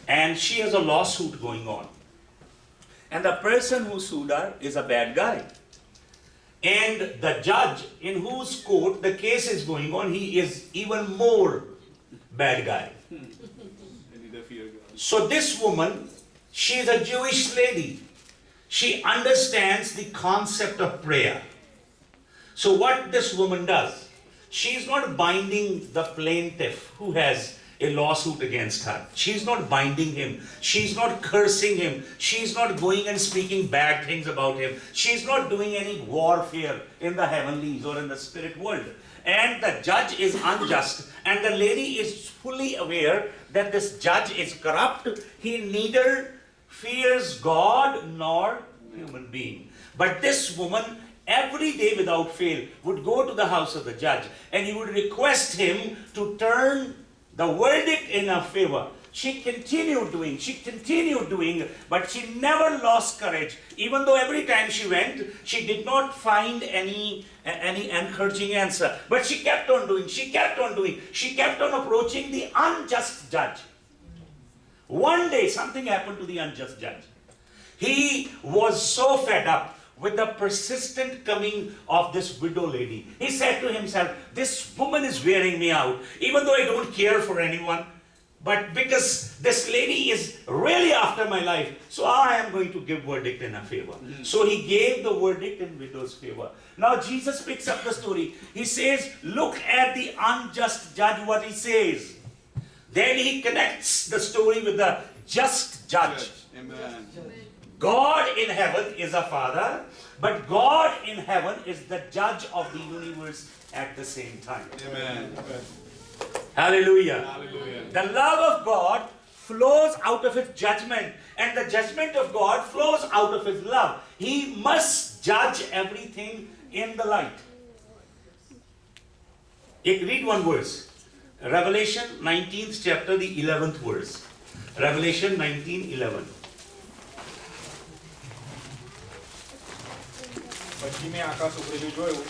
and she has a lawsuit going on. And the person who sued her is a bad guy. And the judge in whose court the case is going on, he is even more bad guy. I neither fear God. So this woman, she is a Jewish lady. She understands the concept of prayer. So what this woman does, she is not binding the plaintiff who has a lawsuit against her. She's not binding him. She's not cursing him. She's not going and speaking bad things about him. She's not doing any warfare in the heavenlies or in the spirit world. And the judge is unjust. And the lady is fully aware that this judge is corrupt. He neither fears God nor human being. But this woman, every day without fail, would go to the house of the judge and he would request him to turn the verdict in her favor. She continued doing, but she never lost courage. Even though every time she went, she did not find any encouraging answer. But she kept on doing. She kept on approaching the unjust judge. One day, something happened to the unjust judge. He was so fed up with the persistent coming of this widow lady. He said to himself, this woman is wearing me out, even though I don't care for anyone. But because this lady is really after my life, so I am going to give verdict in her favor. So he gave the verdict in widow's favor. Now Jesus picks up the story. He says, look at the unjust judge, what he says. Then he connects the story with the just judge. Amen. God in heaven is a father, but God in heaven is the judge of the universe at the same time. Amen. Hallelujah. Hallelujah. The love of God flows out of his judgment, and the judgment of God flows out of his love. He must judge everything in the light. Read one verse. Revelation 19th chapter, the 11th verse. Revelation 19:11. પછી મેં આકાશ ઉઘડેલું જોયું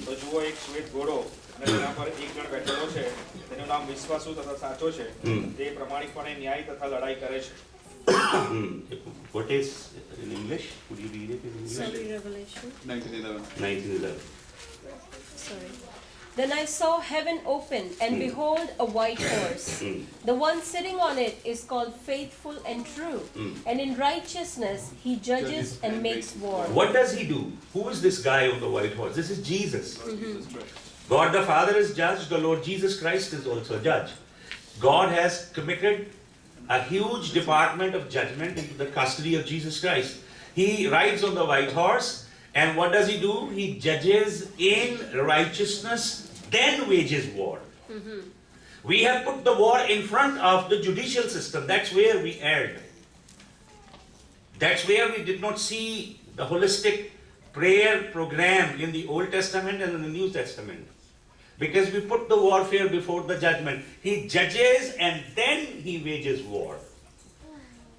તો જુઓ એક શ્વેત ઘોડો અને તેના પર એક જણ બેઠેલો છે, તેનું નામ વિશ્વાસુ તથા સાચો છે, તે પ્રમાણિકપણે ન્યાય તથા લડાઈ કરે છે. What is in English? Could you read it in English? Sorry, Revelation. 1911. 19:11. Sorry. Then I saw heaven open, and behold, a white horse. The one sitting on it is called Faithful and True, and in righteousness he judges and makes war. What does he do? Who is this guy on the white horse? This is Jesus. Jesus Christ. God the Father is judge, the Lord Jesus Christ is also judge. God has committed a huge department of judgment into the custody of Jesus Christ. He rides on the white horse, and what does he do? He judges in righteousness, then wages war. We have put the war in front of the judicial system. That's where we erred. That's where we did not see the holistic prayer program in the Old Testament and in the New Testament. Because we put the warfare before the judgment. He judges and then he wages war.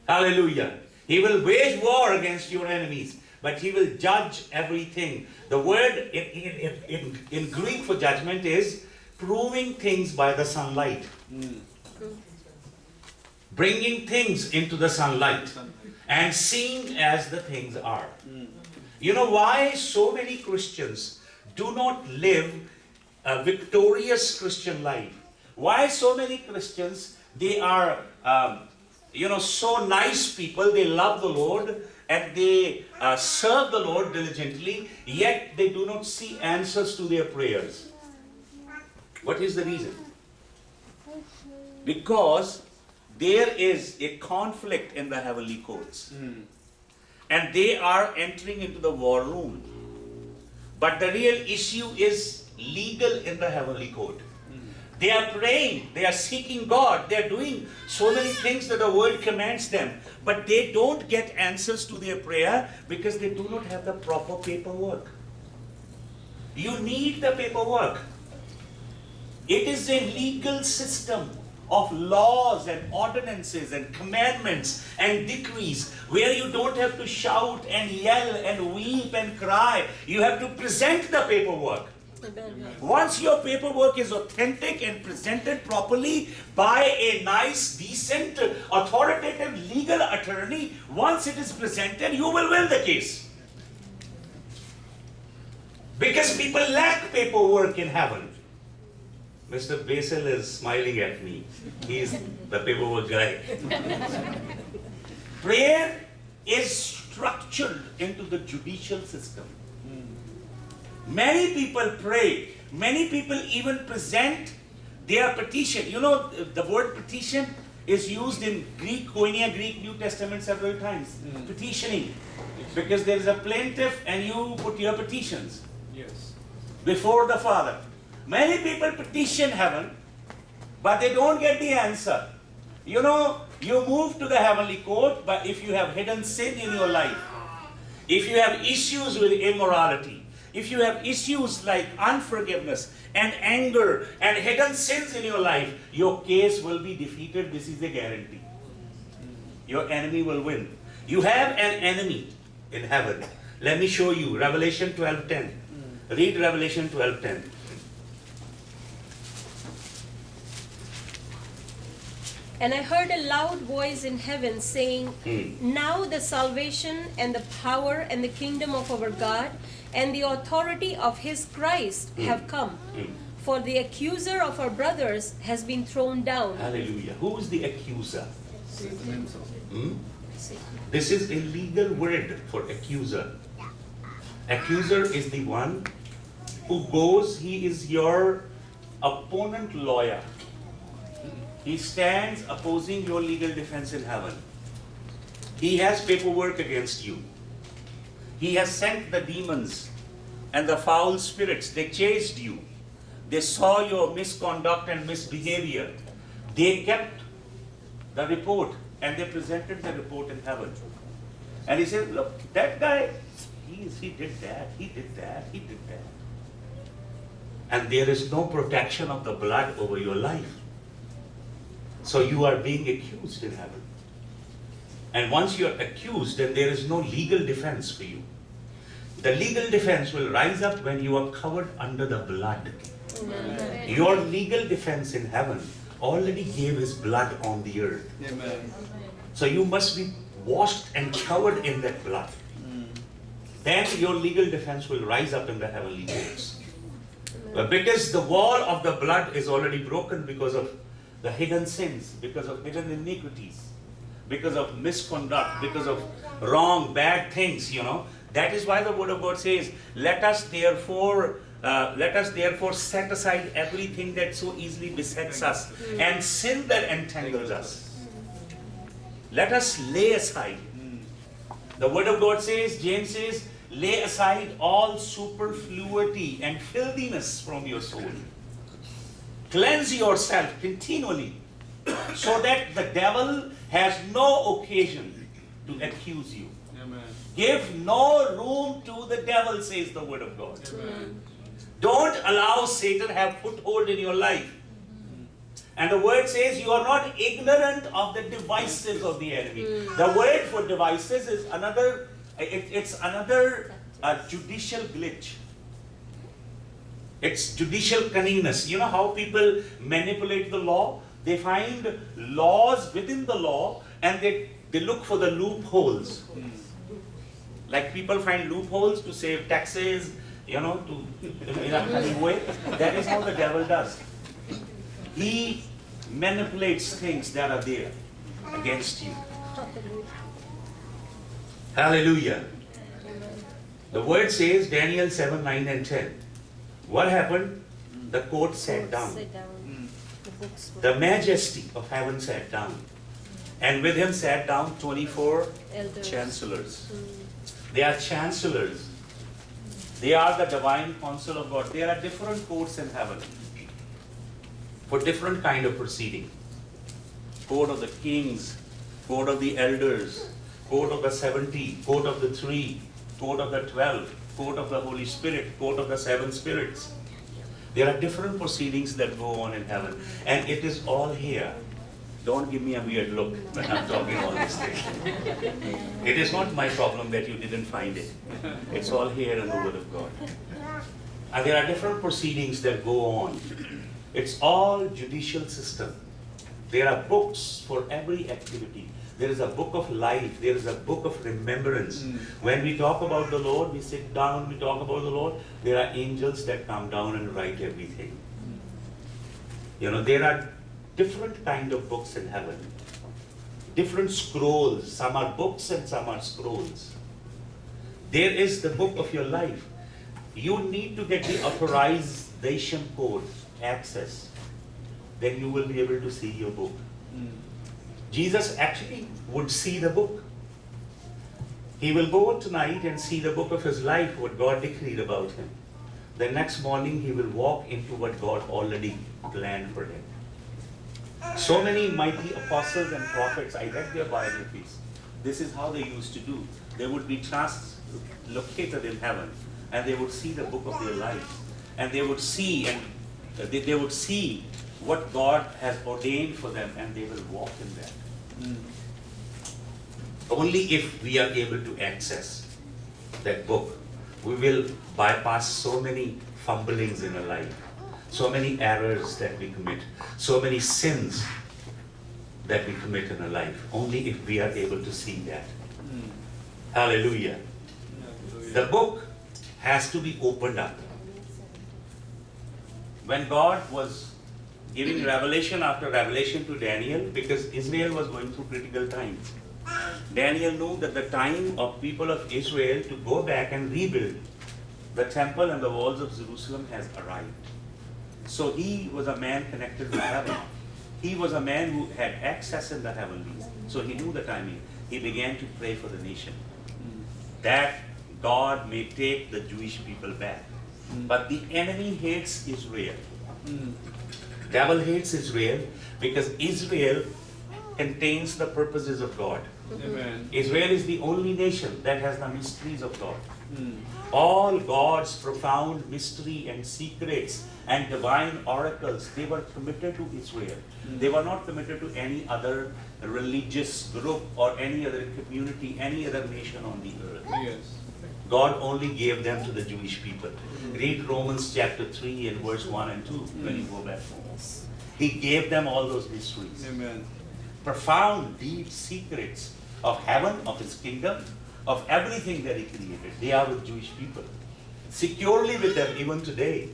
Hallelujah. He will wage war against your enemies, but he will judge everything. The word in Greek for judgment is proving things by the sunlight. Bringing things into the sunlight and seeing as the things are. You know why so many Christians do not live a victorious Christian life? Why so many Christians, they are so nice people, they love the Lord and they serve the Lord diligently, yet they do not see answers to their prayers. What is the reason? Because there is a conflict in the heavenly courts. And they are entering into the war room. But the real issue is legal in the heavenly court. They are praying, they are seeking God, they are doing so many things that the word commands them, but they don't get answers to their prayer because they do not have the proper paperwork. You need the paperwork. It is a legal system of laws and ordinances and commandments and decrees where you don't have to shout and yell and weep and cry. You have to present the paperwork. Once your paperwork is authentic and presented properly by a nice, decent, authoritative legal attorney, once it is presented, you will win the case. Because people lack paperwork in heaven. Mr. Basil is smiling at me. He is the paperwork guy. Prayer is structured into the judicial system. Many people pray. Many people even present their petition. You know, the word petition is used in Greek, Koine Greek New Testament several times. Petitioning. Because there is a plaintiff and you put your petitions before the Father. Many people petition heaven, but they don't get the answer. You know, you move to the heavenly court, but if you have hidden sin in your life, if you have issues with immorality, if you have issues like unforgiveness and anger and hidden sins in your life, your case will be defeated. This is a guarantee. Your enemy will win. You have an enemy in heaven. Let me show you. Revelation 12:10. Read Revelation 12:10. And I heard a loud voice in heaven saying, Now the salvation and the power and the kingdom of our God and the authority of his Christ have come. For the accuser of our brothers has been thrown down. Hallelujah. Who is the accuser? This is a legal word for accuser. Accuser is the one who goes, he is your opponent lawyer. He stands opposing your legal defense in heaven. He has paperwork against you. He has sent the demons and the foul spirits. They chased you. They saw your misconduct and misbehavior. They kept the report and they presented the report in heaven. And he said, look, that guy, he did that, he did that, he did that. And there is no protection of the blood over your life. So you are being accused in heaven. And once you are accused, then there is no legal defense for you. The legal defense will rise up when you are covered under the blood. Amen. Your legal defense in heaven already gave his blood on the earth. Amen. So you must be washed and covered in that blood. Then your legal defense will rise up in the heavenly courts. But because the wall of the blood is already broken because of the hidden sins, because of hidden iniquities, because of misconduct, because of wrong, bad things, that is why the word of God says, let us therefore set aside everything that so easily besets us and sin that entangles us. Let us lay aside. The word of God says, James says, lay aside all superfluity and filthiness from your soul. Cleanse yourself continually so that the devil has no occasion to accuse you. Amen. Give no room to the devil, says the word of God. Amen. Don't allow Satan have foothold in your life. And the word says you are not ignorant of the devices of the enemy. The word for devices is another judicial glitch. It's judicial cunningness. You know how people manipulate the law? They find laws within the law and they look for the loopholes. Like people find loopholes to save taxes, in a cunning way. That is how the devil does. He manipulates things that are there against you. Hallelujah. The word says, Daniel 7, 9 and 10. What happened? The court sat down. The majesty of heaven sat down. And with him sat down 24 chancellors. They are chancellors. They are the divine council of God. There are different courts in heaven for different kind of proceeding. Court of the kings, court of the elders, court of the 70, court of the 3, court of the 12, court of the Holy Spirit, court of the 7 spirits. There are different proceedings that go on in heaven. And it is all here. Don't give me a weird look when I'm talking all these things. It is not my problem that you didn't find it. It's all here in the Word of God. And there are different proceedings that go on. It's all judicial system. There are books for every activity. There is a book of life. There is a book of remembrance. When we talk about the Lord, we sit down, we talk about the Lord. There are angels that come down and write everything. There are different kind of books in heaven. Different scrolls. Some are books and some are scrolls. There is the book of your life. You need to get the authorization code, access. Then you will be able to see your book. Jesus actually would see the book. He will go tonight and see the book of his life, what God decreed about him. The next morning he will walk into what God already planned for him. So many mighty apostles and prophets, I read their biographies. This is how they used to do. They would be translocated in heaven and they would see the book of their life. And they would see what God has ordained for them and they will walk in that. Only if we are able to access that book, we will bypass so many fumblings in our life, so many errors that we commit, so many sins that we commit in our life, only if we are able to see that. Hallelujah. The book has to be opened up. When God was giving revelation after revelation to Daniel, because Israel was going through critical times, Daniel knew that the time of people of Israel to go back and rebuild the temple and the walls of Jerusalem has arrived. So he was a man connected with heaven. He was a man who had access in the heavenlies. So he knew the timing. He began to pray for the nation, that God may take the Jewish people back. But the enemy hates Israel. Devil hates Israel because Israel contains the purposes of God. Amen. Israel is the only nation that has the mysteries of God. Mm. All God's profound mystery and secrets and divine oracles, they were committed to Israel. They were not committed to any other religious group or any other community, any other nation on the earth. Yes. God only gave them to the Jewish people. Read Romans chapter 3 and verse 1 and 2 when you go back home. He gave them all those mysteries. Amen. Profound, deep secrets of heaven, of His kingdom, of everything that He created. They are with Jewish people. Securely with them even today.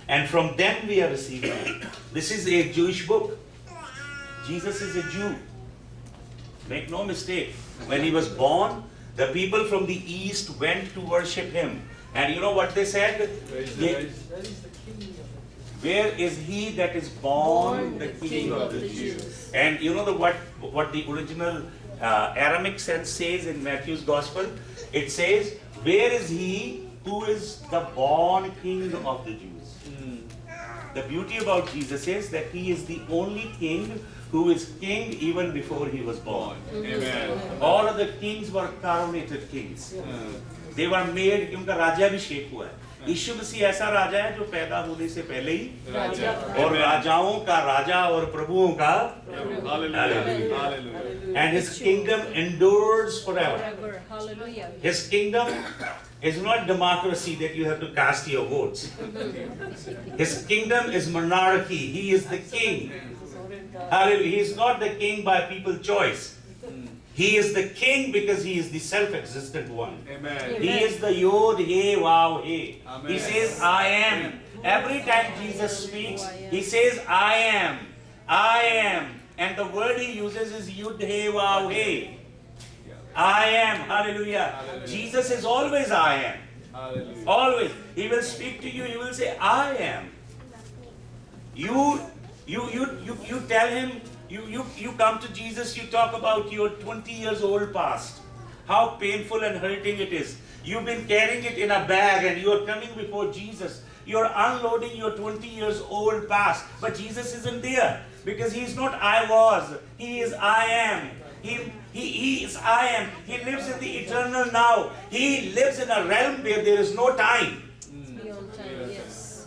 And from them we are receiving it. This is a Jewish book. Jesus is a Jew. Make no mistake. When He was born, the people from the east went to worship Him. And you know what they said? They- Where is He that is born the King of the Jews? And you know what the original Aramaic sense says in Matthew's Gospel? It says, where is He who is the born King of the Jews? Mm. The beauty about Jesus is that He is the only King who is King even before He was born. Amen. All of the kings were coronated kings. They were made, उनका राज्याभिषेक हुआ है. यीशु मसीह ऐसा राजा है जो पैदा होने से पहले ही राजा. और राजाओं का राजा और प्रभुओं का Hallelujah. Hallelujah. and His kingdom endures forever. Forever. Hallelujah. His kingdom is not democracy that you have to cast your votes. His kingdom is monarchy. He is the king. Hallelujah. He is not the king by people's choice. He is the king because He is the self-existent one. Amen. He is the Yod, He, Vav, He. Amen. He says, I am. Every time Jesus speaks, He says, I am. I am. And the word He uses is Yud, He, Vav, He. I am. Hallelujah. Hallelujah. Jesus is always I am. Hallelujah. Always. He will speak to you. He will say, I am. You tell Him, you come to Jesus, you talk about your 20 years old past. How painful and hurting it is. You've been carrying it in a bag and you are coming before Jesus. You're unloading your 20 years old past. But Jesus isn't there because He is not I was. He is I am. He is I am. He lives in the eternal now. He lives in a realm where there is no time. Beyond time, yes.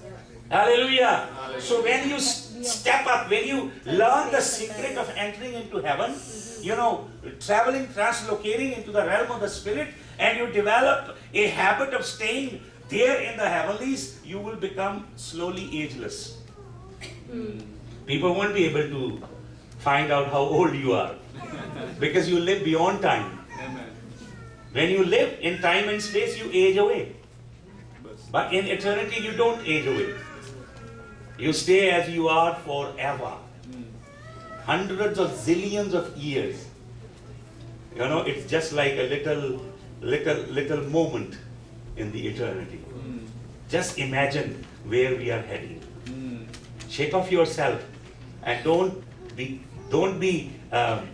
Hallelujah. So when you step up, when you learn the secret of entering into heaven, you know, traveling, translocating into the realm of the Spirit, and you develop a habit of staying there in the heavenlies, you will become slowly ageless. People won't be able to find out how old you are because you live beyond time. Amen. When you live in time and space, you age away. But in eternity, you don't age away. You stay as you are forever. Hundreds of zillions of years. You know, it's just like a little moment in the eternity. Just imagine where we are heading. Shake off yourself and don't be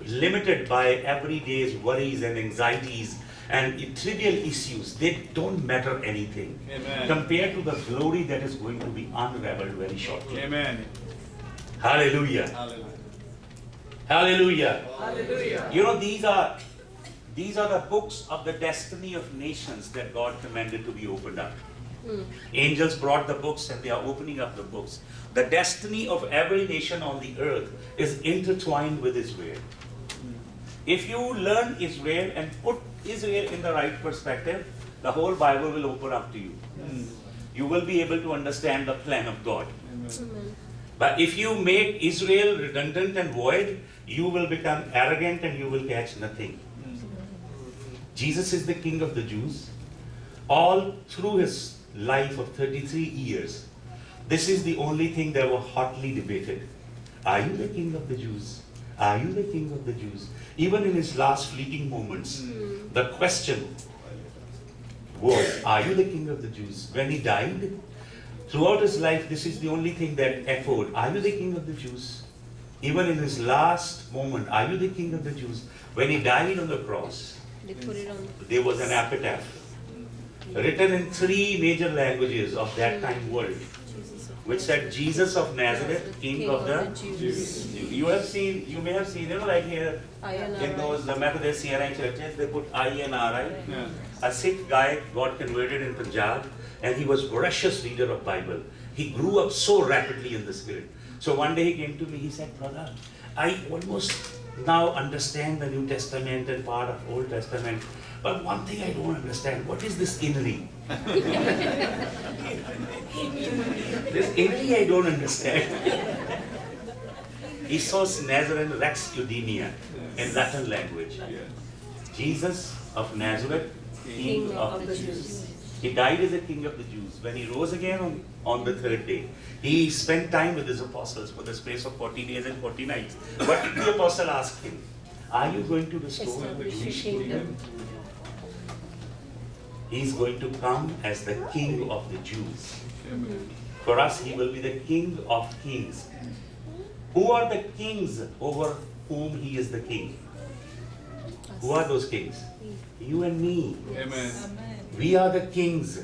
limited by every day's worries and anxieties and trivial issues. They don't matter anything Amen. compared to the glory that is going to be unraveled very shortly. Amen. Hallelujah. Hallelujah. Hallelujah. Hallelujah. You know, these are the books of the destiny of nations that God commanded to be opened up. Angels brought the books and they are opening up the books. The destiny of every nation on the earth is intertwined with Israel. If you learn Israel and put Israel in the right perspective, the whole Bible will open up to you. You will be able to understand the plan of God. But if you make Israel redundant and void, you will become arrogant and you will catch nothing. Jesus is the King of the Jews. All through His life of 33 years, this is the only thing that was hotly debated. Are you the King of the Jews? Are you the King of the Jews? Even in His last fleeting moments, the question was, are you the King of the Jews? When He died, throughout His life, this is the only thing that echoed. Are you the King of the Jews? Even in His last moment, are you the King of the Jews? When He died on the cross, They put it on. there was an epitaph written in 3 major languages of that time world. which said Jesus of Nazareth, King of the Jews. You may have seen, like here in those Methodist CRI churches, they put INRI. Yeah. A Sikh guy got converted in Punjab, and he was voracious reader of Bible. He grew up so rapidly in the Spirit. So one day he came to me, he said, brother, I almost now understand the New Testament and part of Old Testament, but one thing I don't understand, what is this Inri? This Inri I don't understand. Isos Nazarene Rex Eudemia in Latin language. Jesus of Nazareth, King of the Jews. He died as a king of the Jews. When he rose again on the third day, he spent time with his apostles for the space of 40 days and 40 nights. What did the apostle ask him? Are you going to restore the Establish Jewish a kingdom. kingdom? He is going to come as the king of the Jews. For us, he will be the king of kings. Who are the kings over whom he is the king? Who are those kings? You and me. Amen. We are the kings.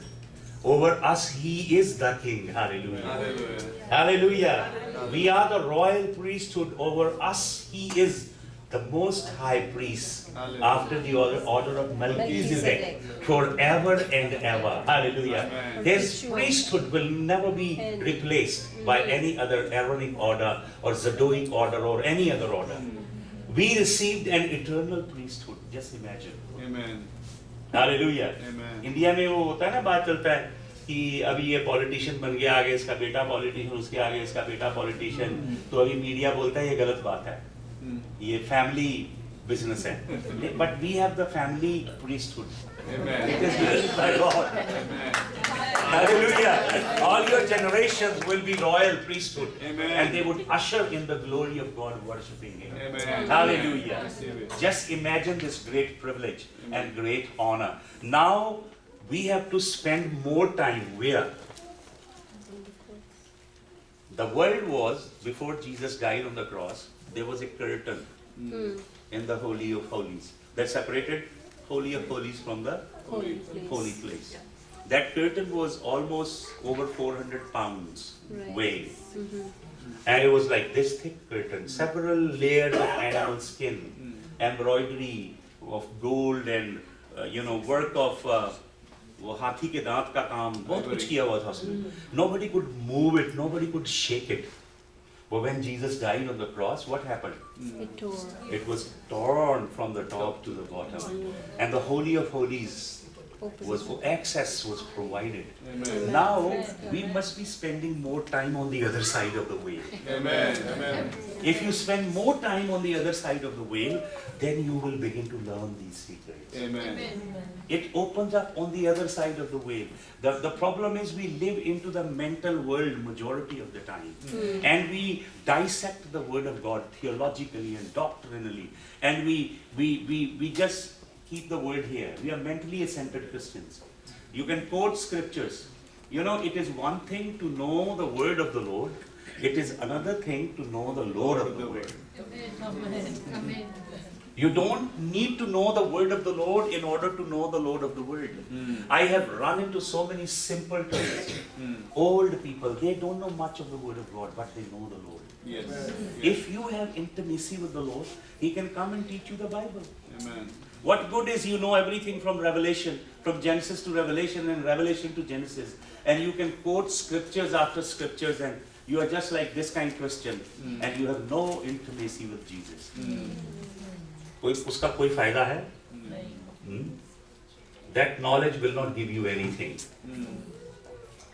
Over us, he is the king. Hallelujah. Hallelujah. Hallelujah. We are the royal priesthood. Over us, he is the most high priest Hallelujah. after the order of Melchizedek forever and ever. Hallelujah. Amen. His priesthood will never be replaced by any other Aaronic order or Zadoic order or any other order. We received an eternal priesthood. Just imagine. Amen. Hallelujah. Amen. India में वो होता है ना, बात चलता है कि अभी ये पॉलिटिशियन बन गया, आगे इसका बेटा पॉलिटिशियन, उसके आगे इसका बेटा पॉलिटिशियन, तो अभी मीडिया बोलता है ये गलत बात है, ये फैमिली बिजनेस है, but we have the family priesthood. Amen. It is given by God. Amen. Hallelujah. All your generations will be royal priesthood. Amen. And they would usher in the glory of God worshipping Him. Amen. Hallelujah. Receive it. Just imagine this great privilege and great honor. Now we have to spend more time where? The world was, before Jesus died on the cross, there was a curtain in the Holy of Holies that separated Holy of Holies from the Holy place. holy place. That curtain was almost over 400 pounds Right. weight. And it was like this thick curtain, several layers of animal skin, embroidery of gold and work of वो हाथी के दांत का काम, बहुत कुछ किया हुआ था उसमें. Nobody could move it, nobody could shake it. But when Jesus died on the cross, what happened? It tore. It was torn from the top to the bottom. And the Holy of Holies access was provided. Amen. Now we must be spending more time on the other side of the veil. Amen. Amen. If you spend more time on the other side of the veil, then you will begin to learn these secrets. Amen. It opens up on the other side of the veil. The problem is we live into the mental world majority of the time. And we dissect the word of God theologically and doctrinally. And we just keep the word here. We are mentally centered Christians. You can quote scriptures. It is one thing to know the word of the Lord. It is another thing to know the Lord of the word. You don't need to know the word of the Lord in order to know the Lord of the word. I have run into so many simpletons. Old people, they don't know much of the word of God, but they know the Lord. Yes. If you have intimacy with the Lord, He can come and teach you the Bible. Amen. What good is you know everything from Revelation, from Genesis to Revelation and Revelation to Genesis, and you can quote scriptures after scriptures, and you are just like this kind of Christian, and you have no intimacy with Jesus. उसका कोई फायदा है? That knowledge will not give you anything.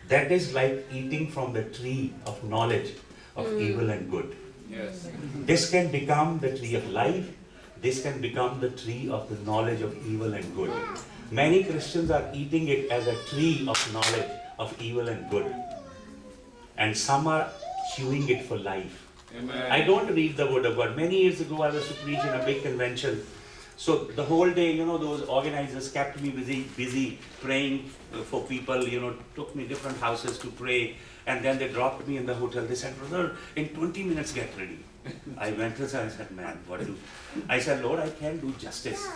That is like eating from the tree of knowledge of evil and good. Yes. This can become the tree of life. This can become the tree of the knowledge of evil and good. Many Christians are eating it as a tree of knowledge of evil and good. And some are chewing it for life. Amen. I don't read the word of God. Many years ago, I was to preach in a big convention. So the whole day, those organizers kept me busy praying for people, took me different houses to pray. And then they dropped me in the hotel. They said, brother, in 20 minutes, get ready. I went to I said, man, what do? I said, Lord, I can't do justice,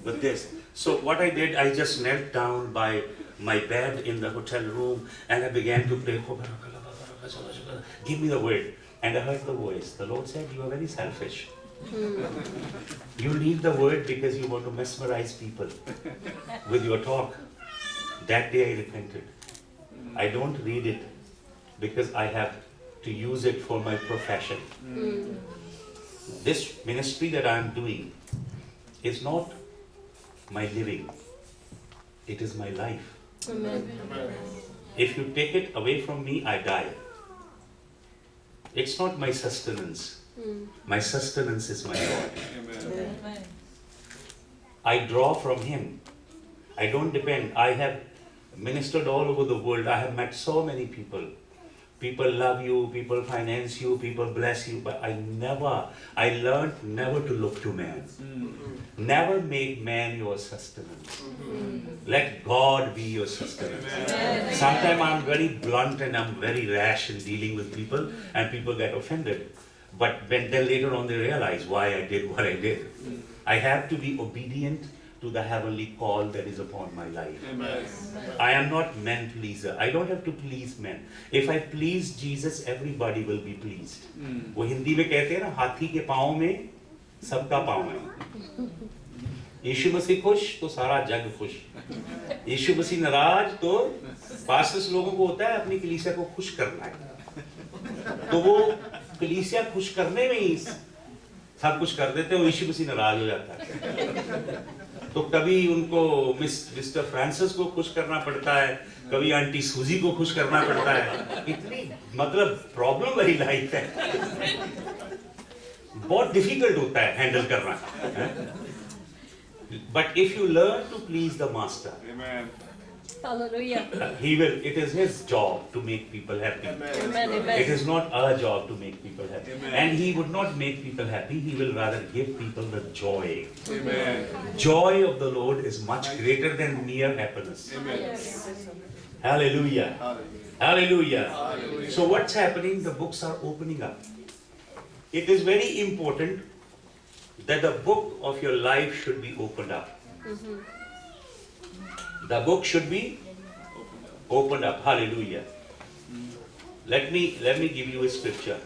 with this. So what I did, I just knelt down by my bed in the hotel room and I began to pray. Give me the word. And I heard the voice. The Lord said, you are very selfish. You need the word because you want to mesmerize people with your talk. That day I repented. I don't read it because I have to use it for my profession. This ministry that I am doing is not my living. It is my life. Amen. If you take it away from me, I die. It's not my sustenance. My sustenance is my God. Amen. I draw from Him. I don't depend. I have ministered all over the world. I have met so many people. People love you, people finance you, people bless you, but I learned never to look to man. Never make man your sustenance. Let God be your sustenance. Sometimes I'm very blunt and I'm very rash in dealing with people and people get offended. But then later on they realize why I did what I did. I have to be obedient to the heavenly call that is upon my life. Amen. I am not man pleaser. I don't have to please men. If I please Jesus, everybody will be pleased. वो हिंदी में कहते हैं ना, हाथी के पाँव में सबका पाँव है. यीशु मसीह खुश तो सारा जग खुश. यीशु मसीह नाराज तो पास्टर्स लोगों को होता है अपनी कलीसिया को खुश करना है. तो वो कलीसिया खुश करने में ही सब कुछ कर देते हैं. यीशु मसीह नाराज हो जाता है. तो कभी उनको मिस्टर फ्रांसिस को खुश करना पड़ता है, कभी आंटी सूजी को खुश करना पड़ता है. इतनी मतलब प्रॉब्लम वाली लाइफ है. बहुत डिफिकल्ट होता है हैंडल करना. But if you learn to please the master, Amen. Hallelujah. he will. It is his job to make people happy. Amen. It Amen. is not our job to make people happy. Amen. And he would not make people happy. He will rather give people the joy. Amen. Joy of the Lord is much greater than mere happiness. Amen. Hallelujah. Hallelujah. Hallelujah. Hallelujah. So what's happening? The books are opening up. It is very important that the book of your life should be opened up. The book should be opened up. Hallelujah. Let me give you a scripture.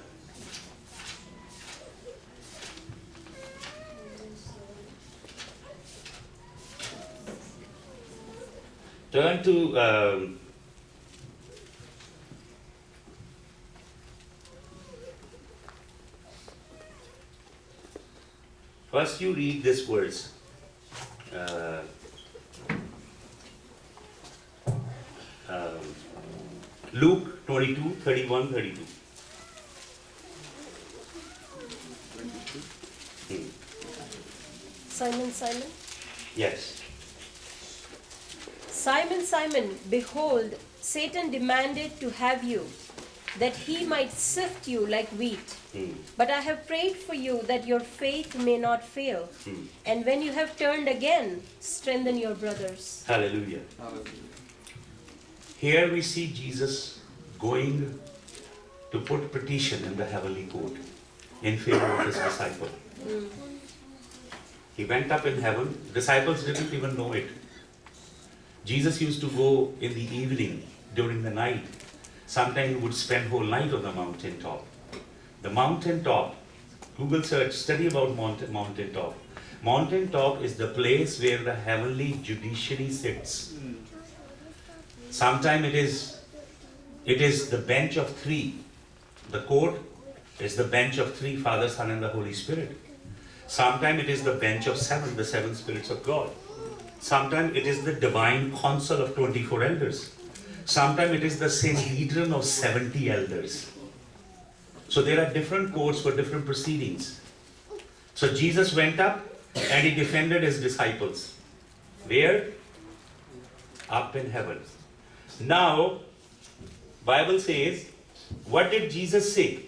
Turn to first you read this verse. Luke 22, 31, 32. Simon, Simon. Yes. Simon, Simon, behold, Satan demanded to have you, that he might sift you like wheat. But I have prayed for you that your faith may not fail. And when you have turned again, strengthen your brothers. Hallelujah. Here we see Jesus going to put petition in the heavenly court in favor of his disciple. He went up in heaven. Disciples didn't even know it. Jesus used to go in the evening, during the night. Sometimes he would spend whole night on the mountaintop. The mountaintop, Google search, study about mountaintop. Mountaintop is the place where the heavenly judiciary sits. Sometimes it is the bench of three. The court is the bench of three, Father, Son, and the Holy Spirit. Sometimes it is the bench of seven, the seven spirits of God. Sometimes it is the divine council of 24 elders. Sometimes it is the Sanhedrin of 70 elders. So there are different courts for different proceedings. So Jesus went up and he defended his disciples. Where? Up in heaven. Now, Bible says, what did Jesus say?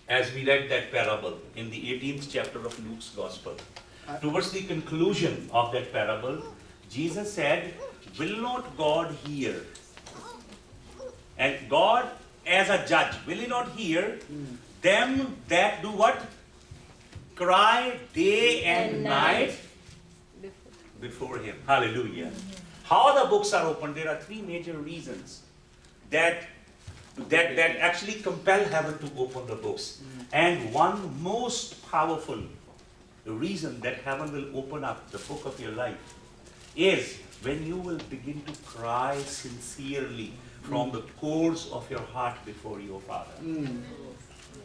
As we read that parable in the 18th chapter of Luke's Gospel. Towards the conclusion of that parable, Jesus said, will not God hear? And God as a judge, will he not hear them that do what? Cry day and night before him. Hallelujah. How the books are opened, there are three major reasons that that actually compel heaven to open the books. And one most powerful reason that heaven will open up the book of your life is when you will begin to cry sincerely from the cores of your heart before your Father.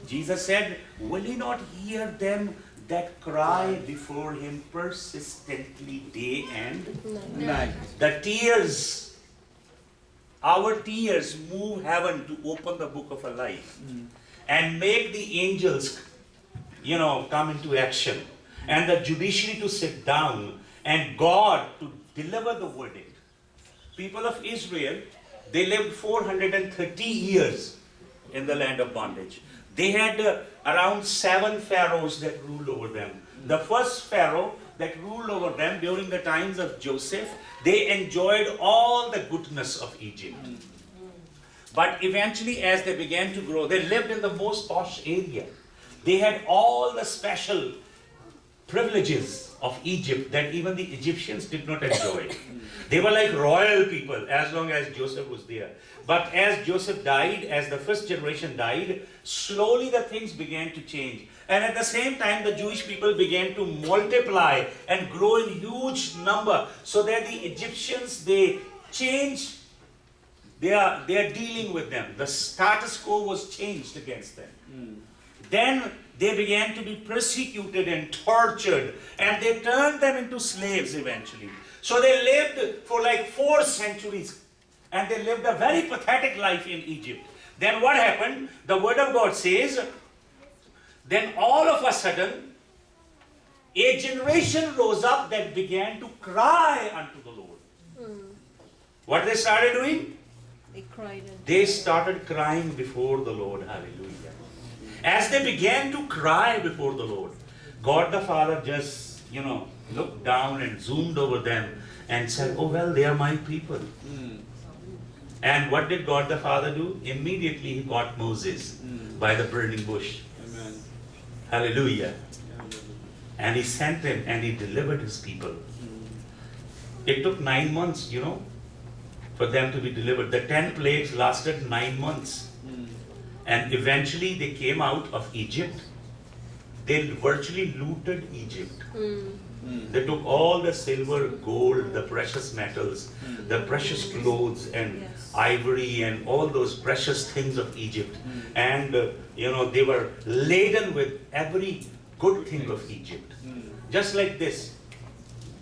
Jesus said, will you not hear them that cry before him persistently day and Night. the tears, our tears move heaven to open the book of our life and make the angels, come into action and the judiciary to sit down and God to deliver the verdict. People of Israel, they lived 430 years in the land of bondage. They had around 7 pharaohs that ruled over them. The first pharaoh that ruled over them during the times of Joseph, they enjoyed all the goodness of Egypt. But eventually as they began to grow, they lived in the most posh area. They had all the special privileges of Egypt that even the Egyptians did not enjoy. They were like royal people as long as Joseph was there. But as Joseph died, as the first generation died, slowly the things began to change. And at the same time, the Jewish people began to multiply and grow in huge number, so that the Egyptians, they changed, they are dealing with them. The status quo was changed against them. Then they began to be persecuted and tortured, and they turned them into slaves eventually. So they lived for like 4 centuries, and they lived a very pathetic life in Egypt. Then what happened? The word of God says, then all of a sudden, a generation rose up that began to cry unto the Lord. What they started doing? They cried. They started crying before the Lord. Hallelujah. As they began to cry before the Lord, God the Father just, looked down and zoomed over them and said, oh well, they are my people. And what did God the Father do? Immediately he got Moses by the burning bush. Amen. Hallelujah. And he sent him and he delivered his people. It took 9 months, for them to be delivered. The 10 plagues lasted 9 months. And eventually they came out of Egypt. They virtually looted Egypt. They took all the silver, gold, the precious metals, the precious clothes and ivory and all those precious things of Egypt. And, they were laden with every good thing of Egypt. Just like this,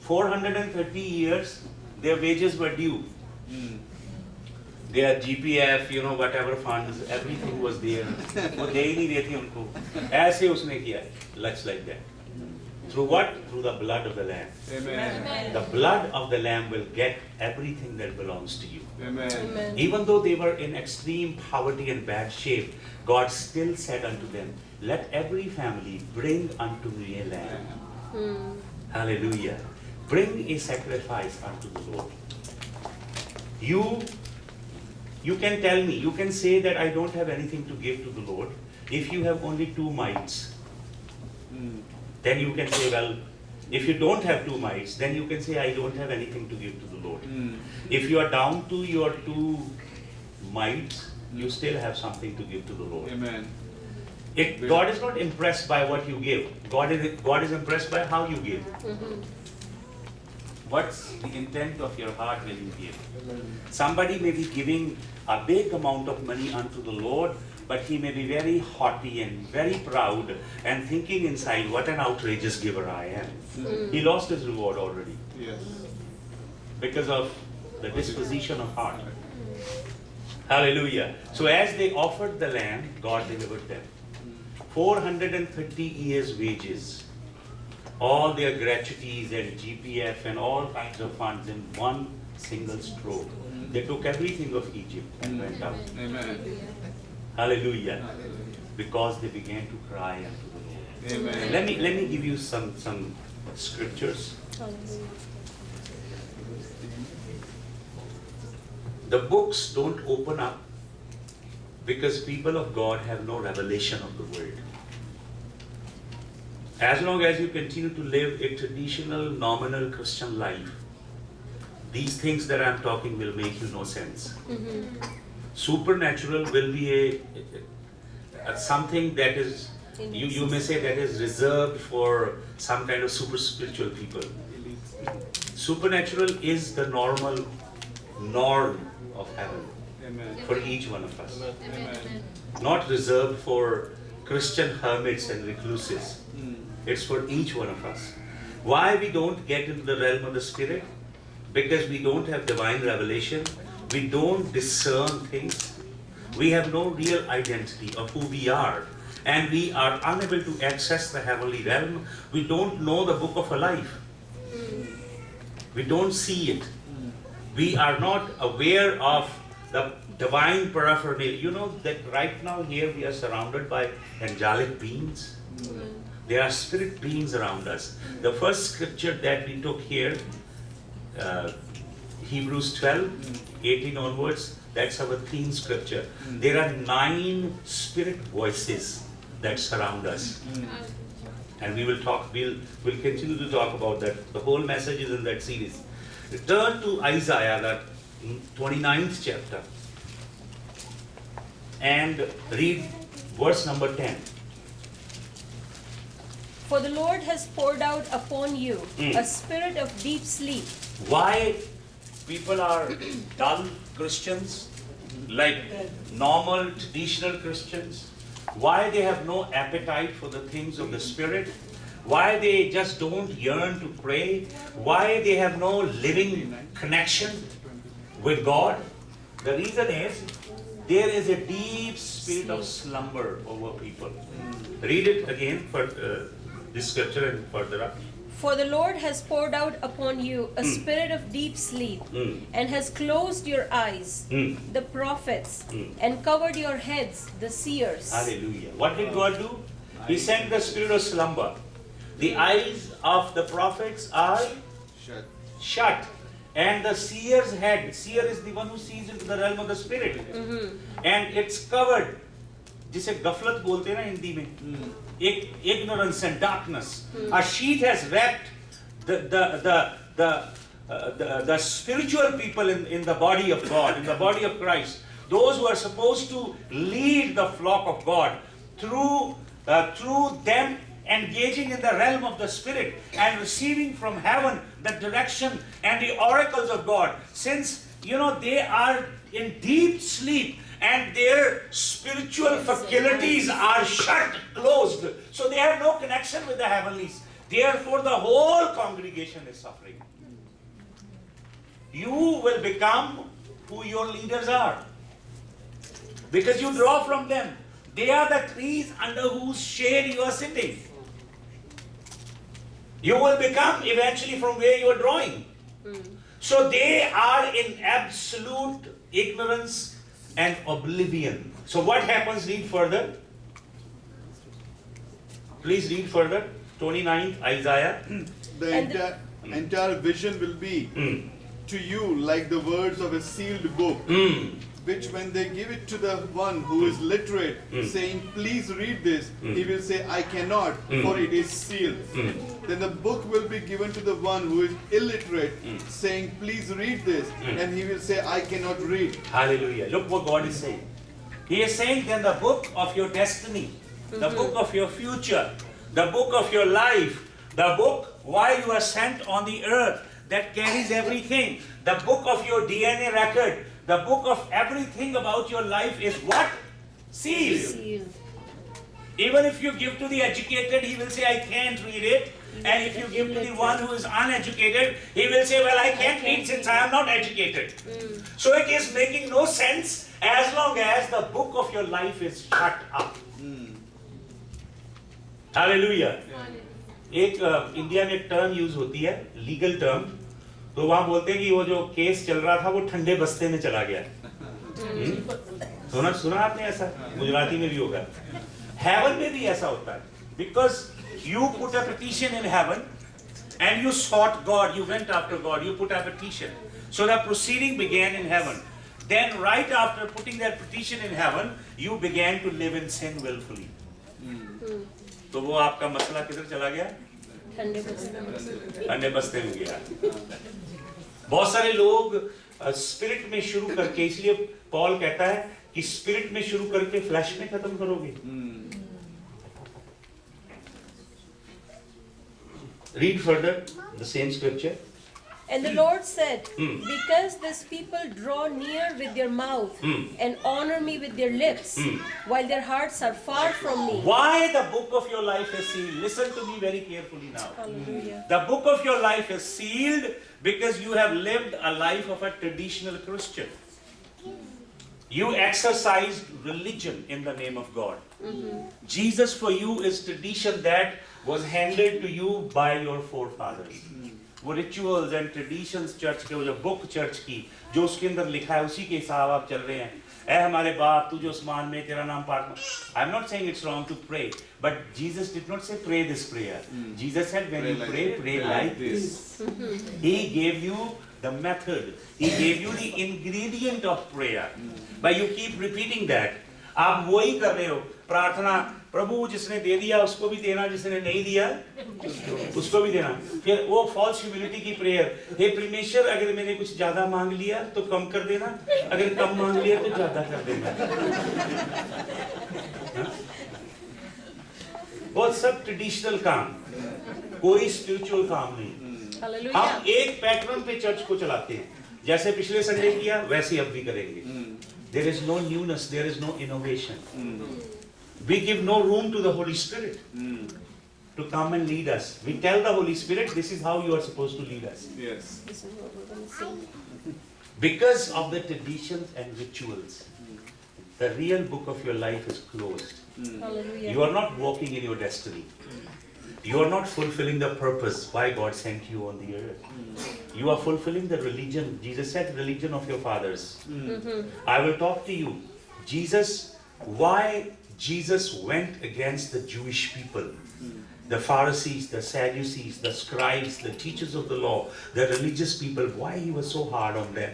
430 years, their wages were due. Their GPF, whatever funds, everything was there. वो दे ही नहीं रही थी उनको. ऐसे उसने किया. Looks like that. Through what? Through the blood of the Lamb. Amen. The blood of the Lamb will get everything that belongs to you. Amen. Even though they were in extreme poverty and bad shape, God still said unto them, let every family bring unto me a lamb. Hallelujah. Bring a sacrifice unto the Lord. You can tell me, you can say that I don't have anything to give to the Lord. If you have only 2 mites, then you can say, well, if you don't have 2 mites, then you can say, I don't have anything to give to the Lord. If you are down to your 2 mites, you still have something to give to the Lord. Amen. God is not impressed by what you give. God is impressed by how you give. What's the intent of your heart when you give? Somebody may be giving a big amount of money unto the Lord, but he may be very haughty and very proud and thinking inside, what an outrageous giver I am. He lost his reward already Yes. because of the disposition of heart. Hallelujah. So as they offered the lamb, God delivered them. 430 years wages, all their gratuities and GPF and all kinds of funds in one single stroke. They took everything of Egypt and went out. Amen. Hallelujah. Because they began to cry unto the Lord. Amen. Let me give you some scriptures. The books don't open up because people of God have no revelation of the word. As long as you continue to live a traditional, nominal Christian life, these things that I'm talking will make you no sense. Supernatural will be a something that is, you may say, that is reserved for some kind of super spiritual people. Supernatural is the norm of heaven for each one of us. Not reserved for Christian hermits and recluses. It's for each one of us. Why we don't get into the realm of the Spirit? Because we don't have divine revelation. We don't discern things. We have no real identity of who we are. And we are unable to access the heavenly realm. We don't know the book of our life. We don't see it. We are not aware of the divine paraphernalia. You know that right now here we are surrounded by angelic beings. There are spirit beings around us. The first scripture that we took here, Hebrews 12, 18 onwards, that's our theme scripture. There are 9 spirit voices that surround us. And we'll continue to talk about that. The whole message is in that series. Turn to Isaiah, the 29th chapter, and read verse number 10. For the Lord has poured out upon you a spirit of deep sleep. Why people are dull Christians, like normal traditional Christians? Why they have no appetite for the things of the Spirit? Why they just don't yearn to pray? Why they have no living connection with God? The reason is there is a deep spirit of slumber over people. Read it again for this scripture and further up. For the Lord has poured out upon you a spirit of deep sleep, and has closed your eyes, the prophets, and covered your heads, the seers. Hallelujah. What did God do? He sent the spirit of slumber. The eyes of the prophets are shut. And the seer's head, seer is the one who sees into the realm of the spirit. And it's covered. जिसे गफलत बोलते हैं ना हिंदी में, ignorance and darkness. A sheet has wrapped the spiritual people in the body of God, in the body of Christ. Those who are supposed to lead the flock of God through them engaging in the realm of the Spirit and receiving from heaven the direction and the oracles of God. Since they are in deep sleep and their spiritual faculties are shut, closed, so they have no connection with the heavenlies. Therefore, the whole congregation is suffering. You will become who your leaders are, because you draw from them. They are the trees under whose shade you are sitting. You will become eventually from where you are drawing. So they are in absolute ignorance and oblivion. So what happens? Read further. Please read further. 29th Isaiah. The entire vision will be to you like the words of a sealed book, which when they give it to the one who is literate, saying, please read this, he will say, I cannot, for it is sealed. Then the book will be given to the one who is illiterate, saying, please read this, and he will say, I cannot read. Hallelujah. Look what God is saying. He is saying then the book of your destiny, the book of your future, the book of your life, the book why you are sent on the earth that carries everything, the book of your DNA record, the book of everything about your life is what? Sealed. Even if you give to the educated, he will say, I can't read it. And if you give to the one who is uneducated, he will say, well, I can't read since I am not educated. So it is making no sense as long as the book of your life is shut up. Hallelujah. एक India में एक term use होती है, legal term, तो वहां बोलते हैं कि वो जो केस चल रहा था वो ठंडे बस्ते में चला गया. सुना आपने ऐसा? गुजराती में भी होगा. हेवन में भी ऐसा होता है, because you put a petition in heaven and you sought God, you went after God, you put a petition. So the proceeding began in heaven. Then right after putting that petition in heaven, you began to live in sin willfully. तो वो आपका मसला किधर चला गया? ठंडे बस्ते में गया. बहुत सारे लोग स्पिरिट में शुरू करके, इसलिए पॉल कहता है कि स्पिरिट में शुरू करके फ्लैश में खत्म करोगे। Read further the same scripture. And the Lord said, Hmm. because this people draw near with their mouth and honor me with their lips, while their hearts are far from me. Why the book of your life is sealed? Listen to me very carefully now. Hallelujah. The book of your life is sealed because you have lived a life of a traditional Christian. You exercised religion in the name of God. Jesus for you is tradition that was handed to you by your forefathers. वो rituals and traditions church के, वो जो book church की, जो उसके अंदर लिखा है उसी के हिसाब आप चल रहे हैं। ऐ हमारे बाप तू जो आसमान में, तेरा नाम पाठ। I am not saying it's wrong to pray, but Jesus did not say pray this prayer. Jesus said when you pray like this. He gave you the method, he gave you the ingredient of prayer. But you keep repeating that. आप वही कर रहे हो प्रार्थना, प्रभु जिसने दे दिया उसको भी देना, जिसने नहीं दिया उसको भी देना। फिर वो फॉल्स ह्यूमिलिटी की प्रेयर, हे परमेश्वर अगर मैंने कुछ ज्यादा मांग लिया तो कम कर देना, अगर कम मांग लिया तो ज्यादा कर देना। बहुत सब ट्रेडिशनल काम, कोई स्पिरिचुअल काम नहीं। Hallelujah. हम एक पैटर्न पे चर्च को चलाते हैं, जैसे पिछले संडे किया वैसे अब भी करेंगे। There is no newness, there is no innovation. We give no room to the Holy Spirit to come and lead us. We tell the Holy Spirit, this is how you are supposed to lead us. Yes. This is what we're going to sing. Because of the traditions and rituals, the real book of your life is closed. Hallelujah. You are not walking in your destiny. You are not fulfilling the purpose why God sent you on the earth. You are fulfilling the religion. Jesus said, religion of your fathers. I will talk to you. Why Jesus went against the Jewish people, the Pharisees, the Sadducees, the scribes, the teachers of the law, the religious people, why he was so hard on them.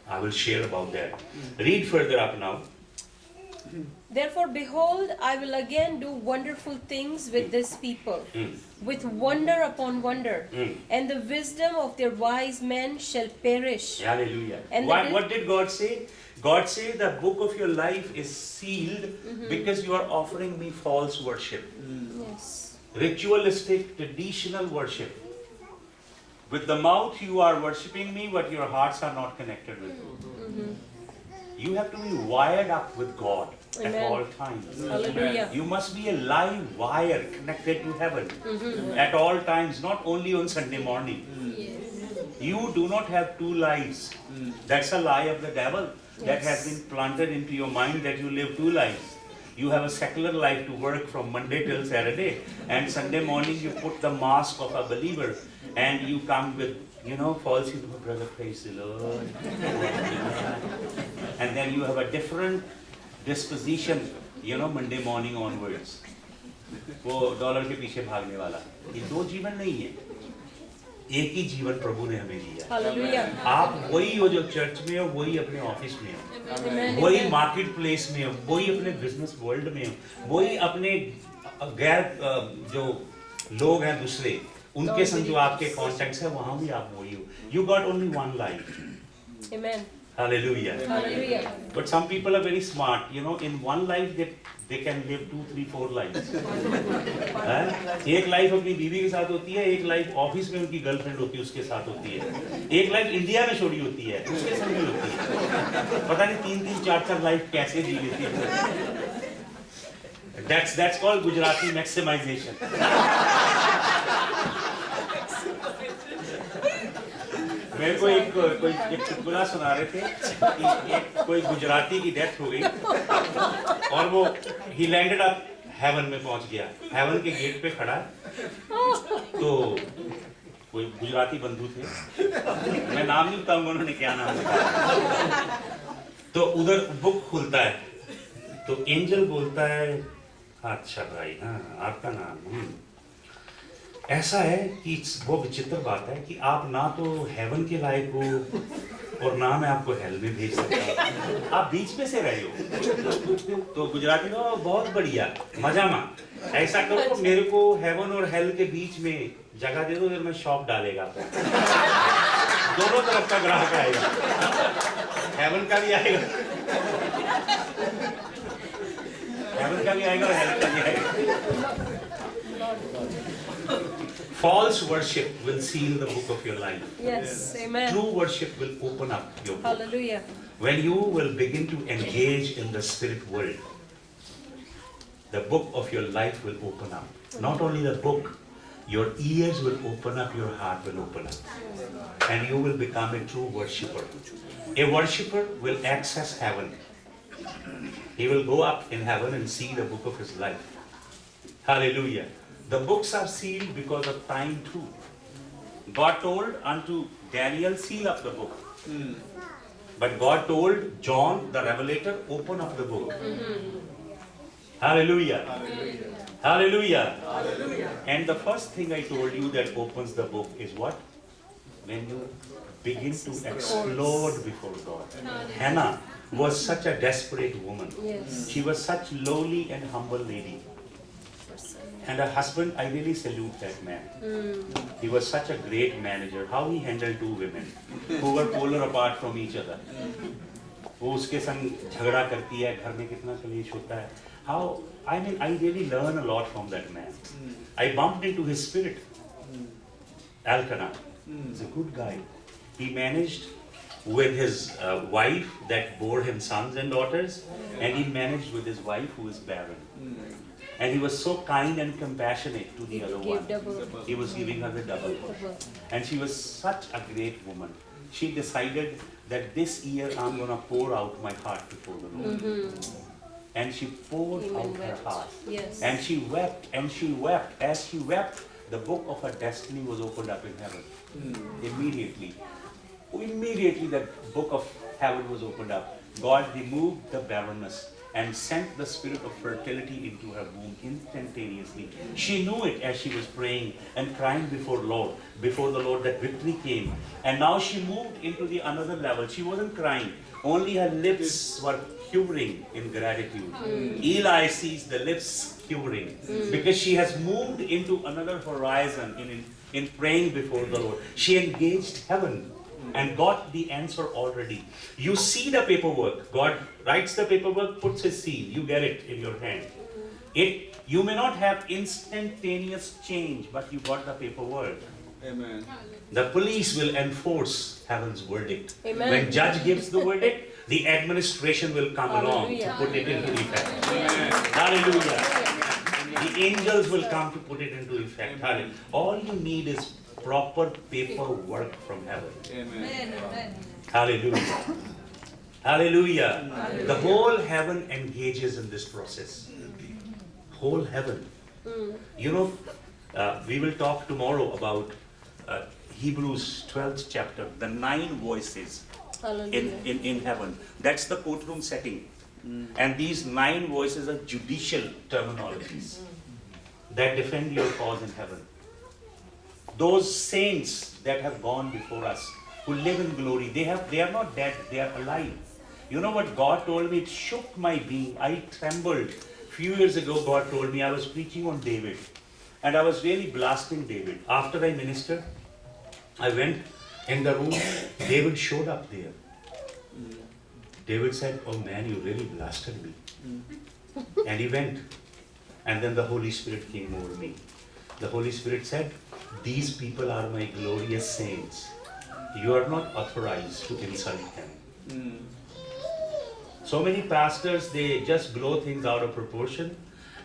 I will share about that. Read further up now. Therefore, behold, I will again do wonderful things with this people, with wonder upon wonder, and the wisdom of their wise men shall perish. Hallelujah. And What did God say? God said the book of your life is sealed because you are offering me false worship. Yes. Ritualistic, traditional worship. With the mouth you are worshipping me, but your hearts are not connected with me. You have to be wired up with God at Amen. all times. Hallelujah. You must be a live wire connected to heaven at all times, not only on Sunday morning. You do not have two lives. That's a lie of the devil that has been planted into your mind, that you live two lives. You have a secular life to work from Monday till Saturday, and Sunday morning you put the mask of a believer and you come with, false into brother, praise the Lord. And then you have a different disposition, Monday morning onwards. वो dollar के पीछे भागने वाला, ये दो जीवन नहीं है, एक ही जीवन प्रभु ने हमें दिया। Hallelujah. आप वही हो जो चर्च में हो, वही अपने ऑफिस में हो, Amen. वही मार्केट प्लेस में हो, वही अपने बिजनेस वर्ल्ड में हो, वही अपने गैर जो लोग हैं दूसरे, उनके संग जो आपके कॉन्टेक्ट्स हैं, वहाँ भी आप वही हो। You got only one life. Amen. Hallelujah. Hallelujah. But some people are very smart. In one life they can live 2, 3, 4 lives. एक लाइफ अपनी बीवी के साथ होती है, एक लाइफ ऑफिस में उनकी गर्लफ्रेंड होती है उसके साथ होती है, एक लाइफ इंडिया में छोड़ी होती है उसके संग भी होती है। पता नहीं 3, 4 लाइफ कैसे जी लेती है। That's called Gujarati maximization. मेरे को एक चुटकुला सुना रहे थे कि कोई गुजराती की डेथ हो गई और वो ही लैंडेड अप हेवन में पहुंच गया, हेवन के गेट पे खड़ा, तो कोई गुजराती बंधु थे, मैं नाम नहीं बताऊंगा उन्होंने क्या नाम था, तो उधर बुक खुलता है तो एंजल बोलता है, अच्छा भाई, हाँ आपका नाम ऐसा है कि वो विचित्र बात है कि आप ना तो हेवन के लायक हो और ना मैं आपको हेल में भेज सकता हूँ, आप बीच में से रहे हो। तो गुजराती में बहुत बढ़िया, मजा मा, ऐसा करो मेरे को हेवन और हेल के बीच में जगह दे दो, फिर मैं शॉप डालेगा दोनों तरफ का ग्राहक आएगा, हेवन का भी आएगा, हेवन का भी आएगा और हेल्थ का भी आएगा। False worship will seal the book of your life. Yes, amen. True worship will open up your book. Hallelujah. When you will begin to engage in the spirit world, the book of your life will open up. Not only the book, your ears will open up, your heart will open up. And you will become a true worshipper. A worshipper will access heaven. He will go up in heaven and see the book of his life. Hallelujah. The books are sealed because of time too. God told unto Daniel, seal up the book. But God told John, the revelator, open up the book. Hallelujah. Hallelujah. Hallelujah. And the first thing I told you that opens the book is what? When you begin to explode before God. Hannah was such a desperate woman. Yes. She was such lowly and humble lady. And her husband, I really salute that man. He was such a great manager. How he handled two women who were polar apart from each other. वो उसके संग झगड़ा करती है, घर में कितना कलेश होता है. How, I mean, I really learn a lot from that man. I bumped into his spirit. Elkanah is a good guy. He managed with his wife that bore him sons and daughters, and he managed with his wife who is barren. And he was so kind and compassionate to the other one. He was giving her the double. And she was such a great woman. She decided that this year I'm going to pour out my heart before the Lord. And she poured out her heart. Yes. And she wept and she wept. As she wept, the book of her destiny was opened up in heaven. Immediately that book of heaven was opened up. God removed the barrenness and sent the spirit of fertility into her womb instantaneously. She knew it as she was praying and crying before the Lord that victory came. And now she moved into the another level. She wasn't crying. Only her lips were quivering in gratitude. Eli sees the lips quivering because she has moved into another horizon in praying before the Lord. She engaged heaven and got the answer already. You see the paperwork. God writes the paperwork, puts his seal. You get it in your hand. You may not have instantaneous change, but you got the paperwork. Amen. The police will enforce heaven's verdict. Amen. When judge gives the verdict, the administration will come along to put it into effect. Hallelujah. The angels will come to put it into effect. Hallelujah. All you need is proper paperwork from heaven. Amen. Hallelujah. Hallelujah. The whole heaven engages in this process. Whole heaven. You know, we will talk tomorrow about Hebrews 12th chapter, the 9 voices in heaven. That's the courtroom setting. And these 9 voices are judicial terminologies that defend your cause in heaven. Those saints that have gone before us, who live in glory, they are not dead, they are alive. You know what God told me? It shook my being. I trembled. Few years ago, God told me, I was preaching on David. And I was really blasting David. After I ministered, I went in the room. David showed up there. David said, oh man, you really blasted me. And he went. And then the Holy Spirit came over me. The Holy Spirit said, these people are my glorious saints. You are not authorized to insult them. So many pastors, they just blow things out of proportion.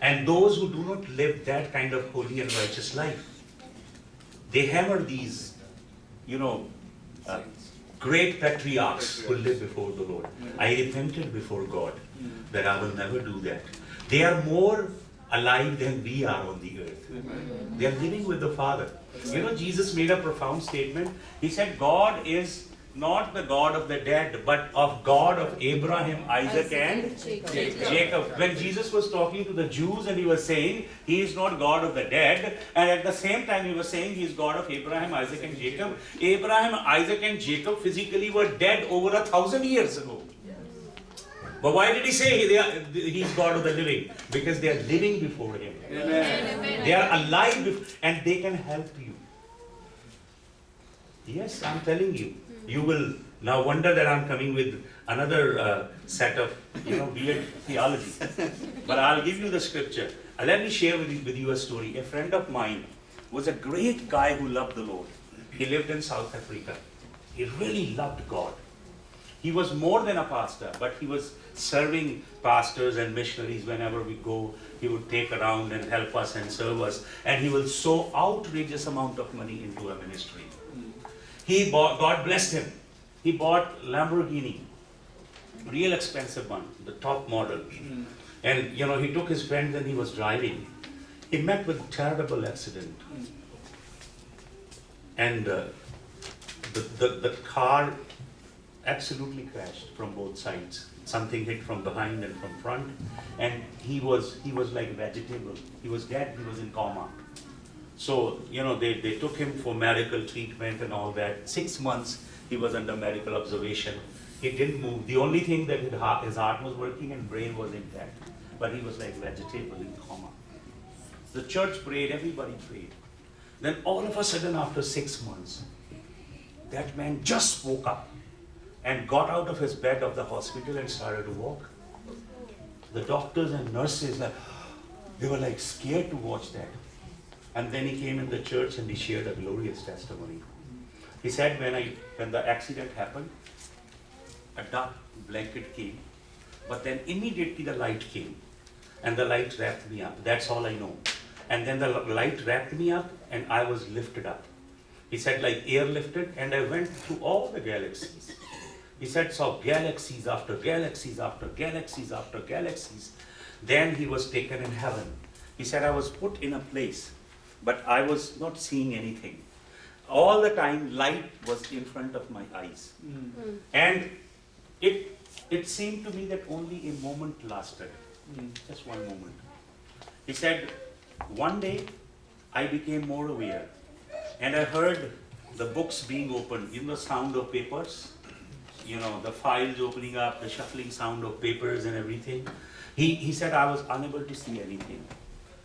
And those who do not live that kind of holy and righteous life, they hammer these, great patriarchs who live before the Lord. I repented before God that I will never do that. They are more alive than we are on the earth. They are living with the Father. You know, Jesus made a profound statement. He said, God is not the God of the dead, but of God of Abraham, Isaac, and Jacob. When Jesus was talking to the Jews and he was saying, he is not God of the dead, and at the same time he was saying he is God of Abraham, Isaac, and Jacob. Abraham, Isaac, and Jacob physically were dead over 1,000 years ago. But why did he say he's God of the living? Because they are living before him. Amen. They are alive and they can help you. Yes, I'm telling you. You will now wonder that I'm coming with another set of, weird theology. But I'll give you the scripture. Let me share with you a story. A friend of mine was a great guy who loved the Lord. He lived in South Africa. He really loved God. He was more than a pastor, but he was serving pastors and missionaries whenever we go. He would take around and help us and serve us. And he will sow outrageous amount of money into a ministry. God blessed him. He bought Lamborghini, real expensive one, the top model. And he took his friends and he was driving. He met with a terrible accident. And the car absolutely crashed from both sides. Something hit from behind and from front. And he was like a vegetable. He was dead, he was in coma. So, they took him for medical treatment and all that. 6 months he was under medical observation. He didn't move. The only thing that his heart was working and brain was intact. But he was like vegetable in coma. The church prayed, everybody prayed. Then all of a sudden after 6 months, that man just woke up and got out of his bed of the hospital and started to walk. The doctors and nurses, they were like scared to watch that. And then he came in the church and he shared a glorious testimony. He said, when the accident happened, a dark blanket came, but then immediately the light came, and the light wrapped me up. That's all I know. And then the light wrapped me up, and I was lifted up. He said, like air lifted, and I went through all the galaxies. He said, saw galaxies after galaxies after galaxies after galaxies. Then he was taken in heaven. He said, I was put in a place, but I was not seeing anything. All the time, light was in front of my eyes. And it seemed to me that only a moment lasted. Just one moment. He said, one day, I became more aware. And I heard the books being opened, the sound of papers, the files opening up, the shuffling sound of papers and everything. He said I was unable to see anything.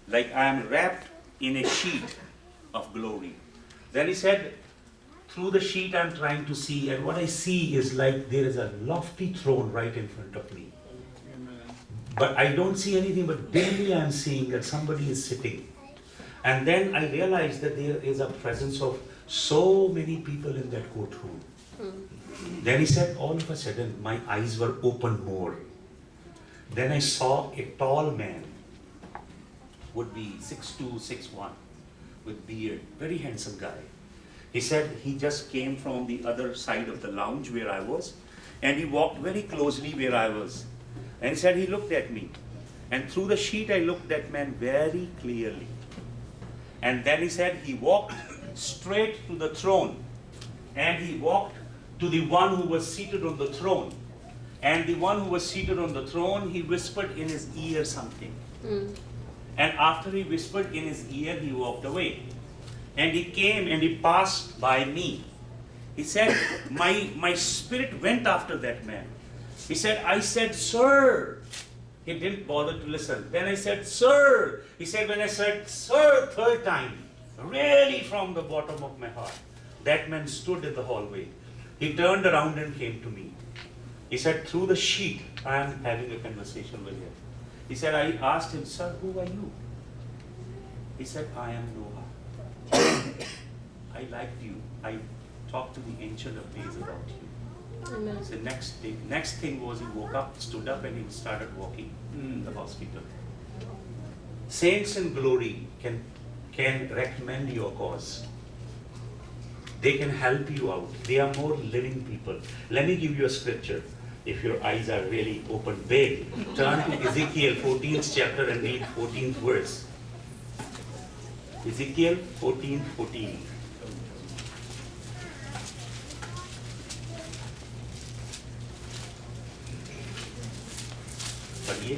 Like I am wrapped in a sheet of glory. Then he said, through the sheet I'm trying to see, and what I see is like there is a lofty throne right in front of me. But I don't see anything, but dimly I'm seeing that somebody is sitting. And then I realized that there is a presence of so many people in that courtroom. Then he said, all of a sudden, my eyes were opened more. Then I saw a tall man, would be 6'2", 6'1", with beard, very handsome guy. He said he just came from the other side of the lounge where I was, and he walked very closely where I was. And he said he looked at me. And through the sheet I looked at man very clearly. And then he said he walked straight to the throne. And he walked to the one who was seated on the throne. And the one who was seated on the throne, he whispered in his ear something. And after he whispered in his ear, he walked away. And he came and he passed by me. He said, my spirit went after that man. He said, I said, sir. He didn't bother to listen. Then I said, sir. He said, when I said, sir, third time, really from the bottom of my heart, that man stood in the hallway. He turned around and came to me. He said, through the sheet, I am having a conversation with him. He said, I asked him, sir, who are you? He said, I am Noah. I liked you. I talked to the Ancient of Days about you. Amen. So next thing was he woke up, stood up, and he started walking in the hospital. Saints in glory can recommend your cause. They can help you out. They are more living people. Let me give you a scripture. If your eyes are really open big, turn to Ezekiel 14th chapter and read 14th verse. Ezekiel 14:14. पढ़िए.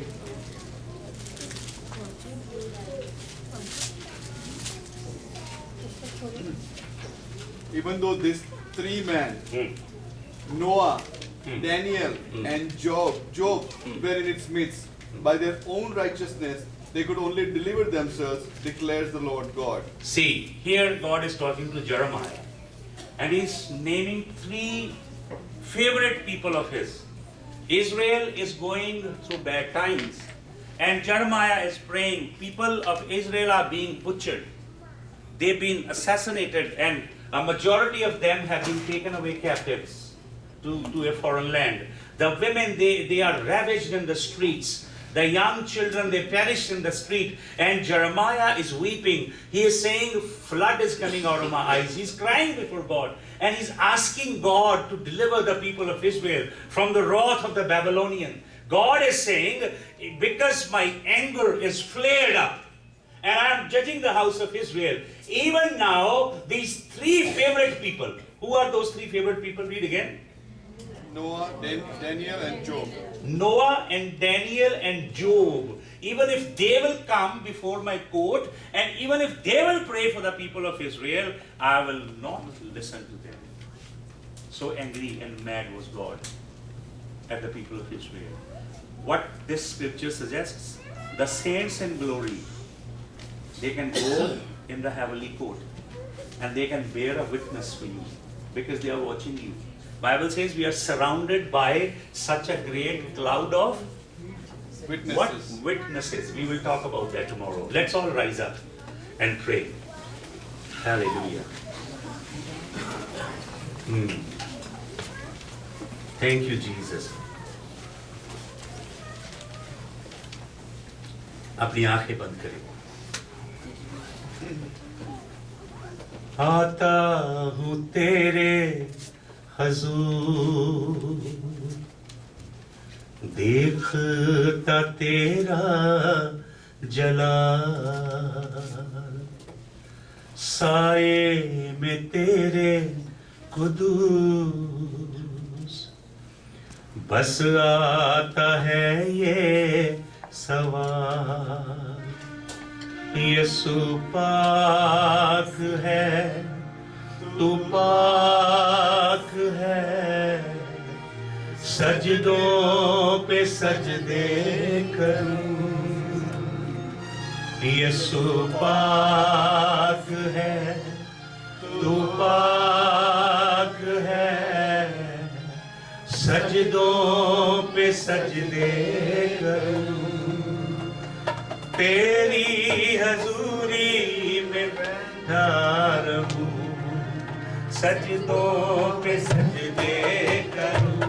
Even though these three men, Noah, Daniel, and Job were in its midst, by their own righteousness, they could only deliver themselves, declares the Lord God. See, here God is talking to Jeremiah. and he's naming 3 favorite people of his. Israel is going through bad times, and Jeremiah is praying. People of Israel are being butchered. They've been assassinated, and a majority of them have been taken away captives to a foreign land. The women, they are ravaged in the streets. The young children, they perished in the street, and Jeremiah is weeping. He is saying, flood is coming out of my eyes. He's crying before God, and he's asking God to deliver the people of Israel from the wrath of the Babylonian. God is saying, because my anger is flared up, and I am judging the house of Israel, even now, these 3 favorite people. Who are those 3 favorite people? Read again. Noah, Daniel, and Job. Noah and Daniel and Job. Even if they will come before my court, and even if they will pray for the people of Israel, I will not listen to them. So angry and mad was God at the people of Israel. What this scripture suggests, the saints in glory, they can go in the heavenly court, and they can bear a witness for you because they are watching you. Bible says we are surrounded by such a great cloud of Witnesses. what? Witnesses. We will talk about that tomorrow. Let's all rise up and pray. Hallelujah. Thank you, Jesus. अपनी आंखें बंद करें. आता हूँ तेरे हजूर, देखता तेरा जलाल, साए में तेरे कुदूस, बस आता है ये सवाल, यीशु पाक है, तू पाक है, सजदों पे सजदे करूं, यीशु पाक है, तू पाक है, सजदों पे सजदे करूं, तेरी हजूरी में बैठा रहूं, सजदों पे सजदे करूं,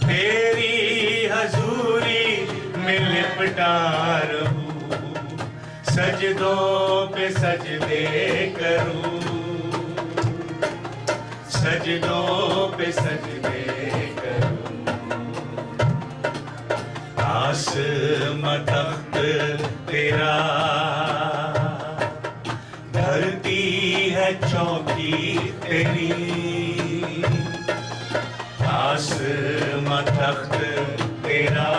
तेरी हजूरी में लिपटा रहूं, सजदों पे सजदे करूं, सजदों पे सजदे करूं, आसमां तख्त तेरा, धरती है चौकी तेरी, आसमां तख्त तेरा,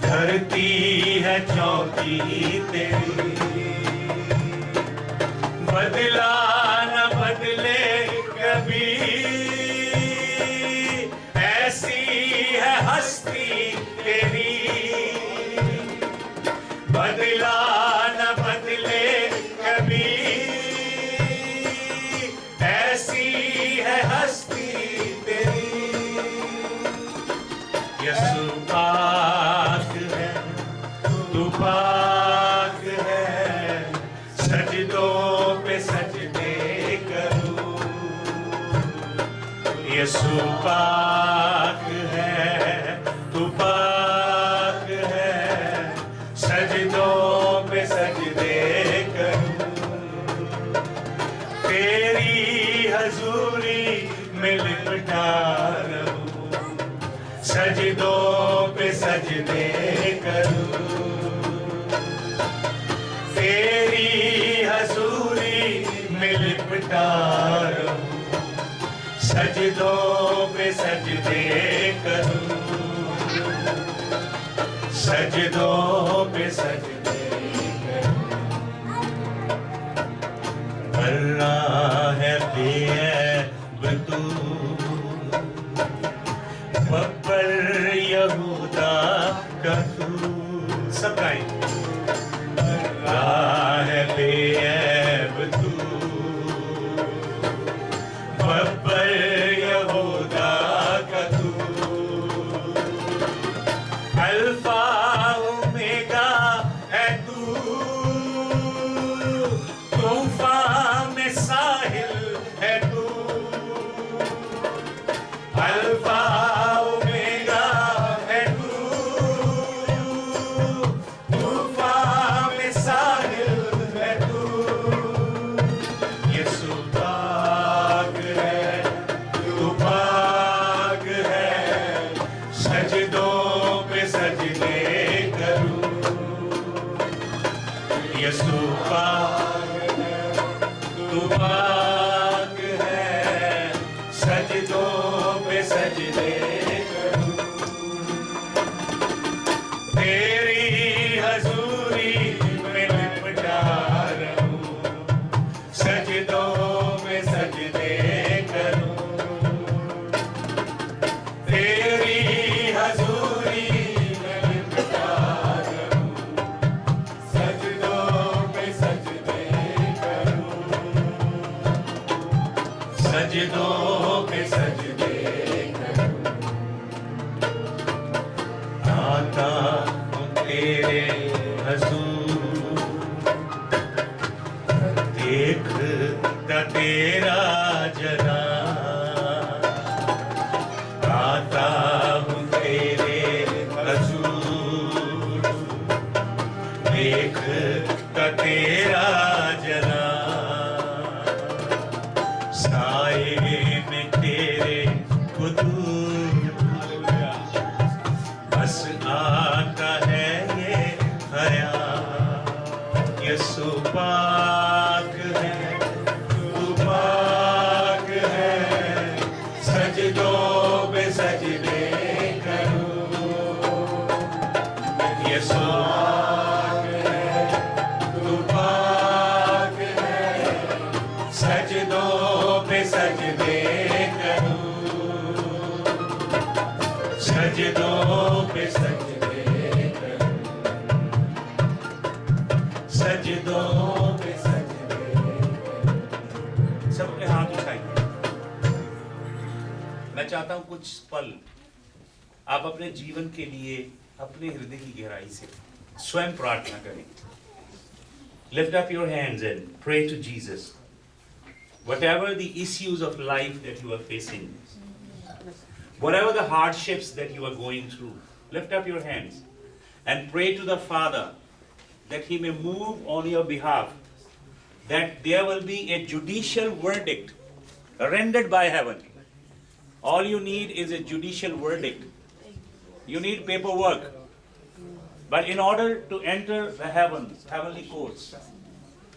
धरती है चौकी तेरी, बदला न बदले कभी, ऐसी है हस्ती तेरी, बदला न बदले कभी, ऐसी है हस्ती तेरी, यीशु पाक है, तू पाक है, सजदों पे सजदे करूं, यीशु पाक है, तू पाक है, सजदों पे सजदे करूं, तेरी हजूरी में लिपटा रहूं, सजदों पे सजदे करूं, तेरी हजूरी में लिपटा रहूं, सजदों पे सजदे करूं, सजदों पे सजदे करूं, भरा है बेअब तू, बब्बर यहूदा का तू, सब गाएं, भरा है बेअब तू पाक है, सजदों पे सजदे करूं, तेरी हजूरी में लिपटा रहूं, सजदों पे सजदे करूं, तेरी हजूरी में लिपटा रहूं, सजदों पे सजदे करूं, सजदों पे सजदे करूं, आता हूँ तेरे हजूर, देखता तेरा जला, आता हूँ तेरे हजूर, देखता तेरा जला, साए में तेरे कुदूर, बस आता है ये ख्याल, यीशु पाक है, तू पाक है, सजदों पे सजदे करूं, यीशु पाक है, तू पाक है, सजदों पे सजदे करूं, सजदों पे सजदे करूं, सजदों पे सजदे करूं। सबने हाथ उठाइए। मैं चाहता हूं कुछ पल आप अपने जीवन के लिए अपने हृदय की गहराई से स्वयं प्रार्थना करें। Lift up your hands and pray to Jesus. Whatever the issues of life that you are facing, whatever the hardships that you are going through, lift up your hands and pray to the Father that He may move on your behalf, that there will be a judicial verdict rendered by heaven. All you need is a judicial verdict. You need paperwork. But in order to enter the heavenly courts,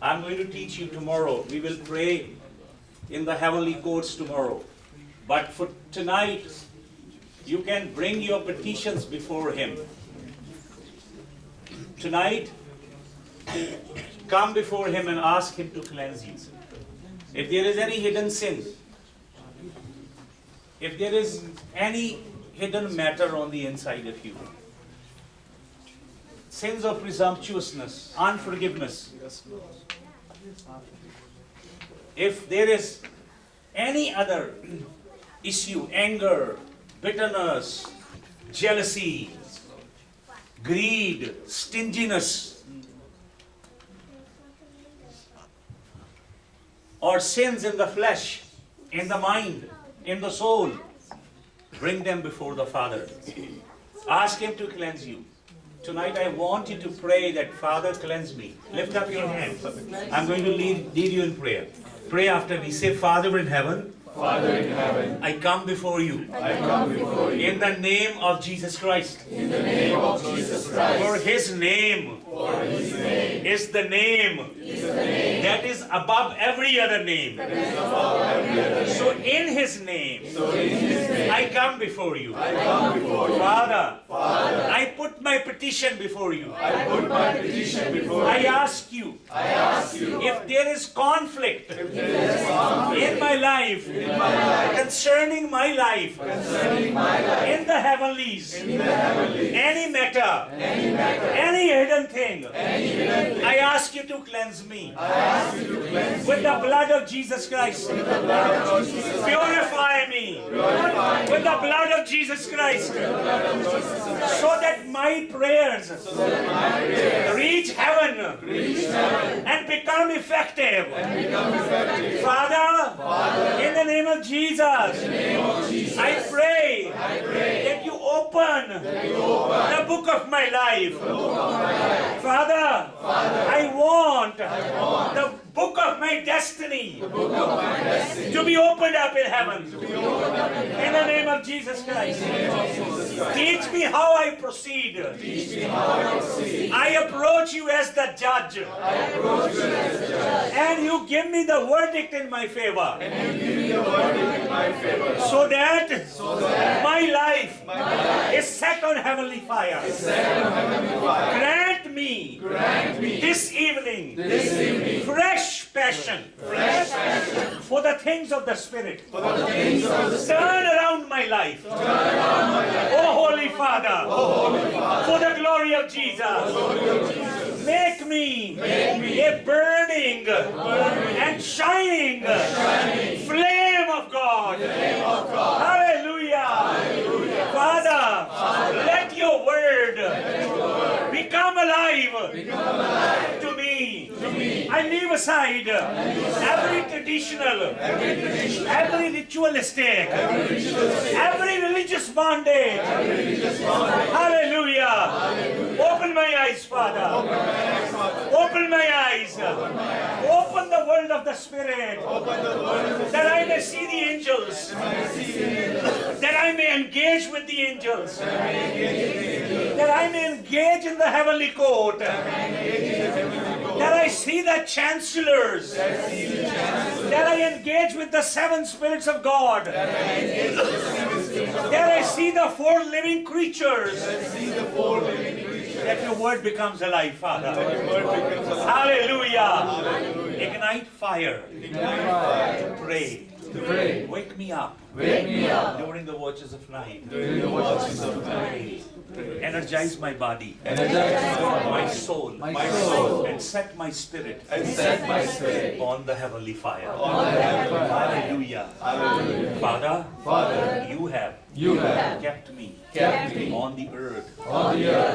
I'm going to teach you tomorrow. We will pray in the heavenly courts tomorrow. But for tonight, you can bring your petitions before Him. Tonight, come before Him and ask Him to cleanse you. If there is any hidden sin, if there is any hidden matter on the inside of you, sins of presumptuousness, unforgiveness, if there is any other issue, anger, bitterness, jealousy, greed, stinginess, or sins in the flesh, in the mind, in the soul, bring them before the Father. Ask Him to cleanse you. Tonight I want you to pray that, Father, cleanse me. Lift up your hands. I'm going to lead you in prayer. Pray after me. Say, Father in heaven, Father in heaven, I come before you. I come before you In the name of Jesus Christ. in the name of Jesus Christ. For His name is the name that is above every other name. So in His name, I come before you. Father, I put my petition before you. I ask you, if there is conflict in my life, concerning my life, in the heavenlies, any matter, any hidden thing, I ask you to cleanse me with the blood of Jesus Christ. Purify me with the blood of Jesus Christ, so that my prayers reach heaven and become effective. Father, in the name of Jesus, I pray that you open the book of my life. Father, I want the book of my destiny to be opened up in heaven. In the name of Jesus Christ. Teach me how I proceed. I approach you as the judge. And you give me the verdict in my favor. So that my life is set on heavenly fire. Grant me this evening fresh passion for the things of the Spirit. Turn around my life. Oh Holy Father, for the glory of Jesus. Make me a burning and shining flame of God. Hallelujah. Father, let your word become alive to me. I leave aside every traditional, every ritualistic, every religious bondage. Hallelujah. Open my eyes, Father. Open my eyes. Open the world of the Spirit. That I may see the angels. That I may engage with the angels. That I may engage in the heavenly court. That I see the chancellors. That I engage with the seven spirits of God. That I see the four living creatures. That your word becomes alive, Father. Hallelujah. Ignite fire. To pray. Wake me up. During the watches of night. Energize my body. My soul. And set my spirit. On the heavenly fire. Hallelujah. Father, you have kept me on the earth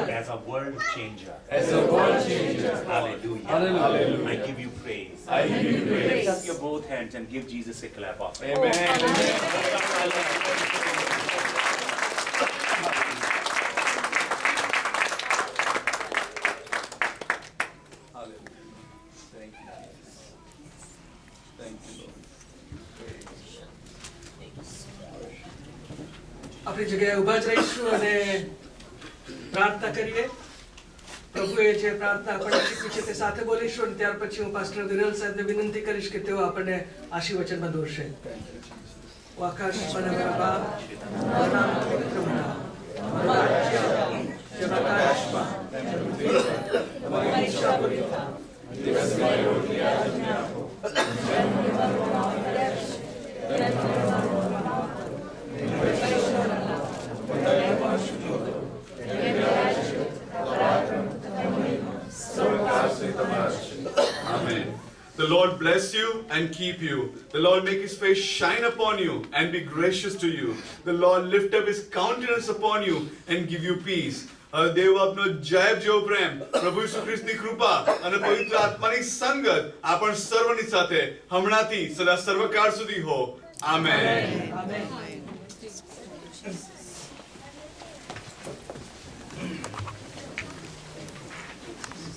as a world changer. Hallelujah. I give you praise. Lift up your both hands and give Jesus a clap offering. આપણી જગ્યાએ ઊભા જ રહીશું અને પ્રાર્થના કરીએ. પ્રભુએ જે પ્રાર્થના આપણને શીખવી છે તે સાથે બોલીશું અને ત્યાર પછી હું પાસ્ટર વિરલ સાહેબને વિનંતી કરીશ કે તેઓ આપણને આશીર્વચનમાં દોરશે. ઓ આકાશમાં અમારા બાપ, તમારું નામ પવિત્ર બનાવો. તમારું રાજ્ય આવે, જેમ આકાશમાં તેમ પૃથ્વી પર. તમારી ઈચ્છા પૂરી થાય. દિવસની રોટલી આજને આપો. જેમ અમારું પાપ કરે છે, તેમ અમારું Amen. The Lord bless you and keep you. The Lord make his face shine upon you and be gracious to you. The Lord lift up his countenance upon you and give you peace. દેવ આપનો જય જેવો પ્રેમ, પ્રભુ ઈસુ ખ્રિસ્તની કૃપા અને પવિત્ર આત્માની સંગત આપણ સર્વની સાથે હમણાંથી સદા સર્વકાળ સુધી હો. આમેન.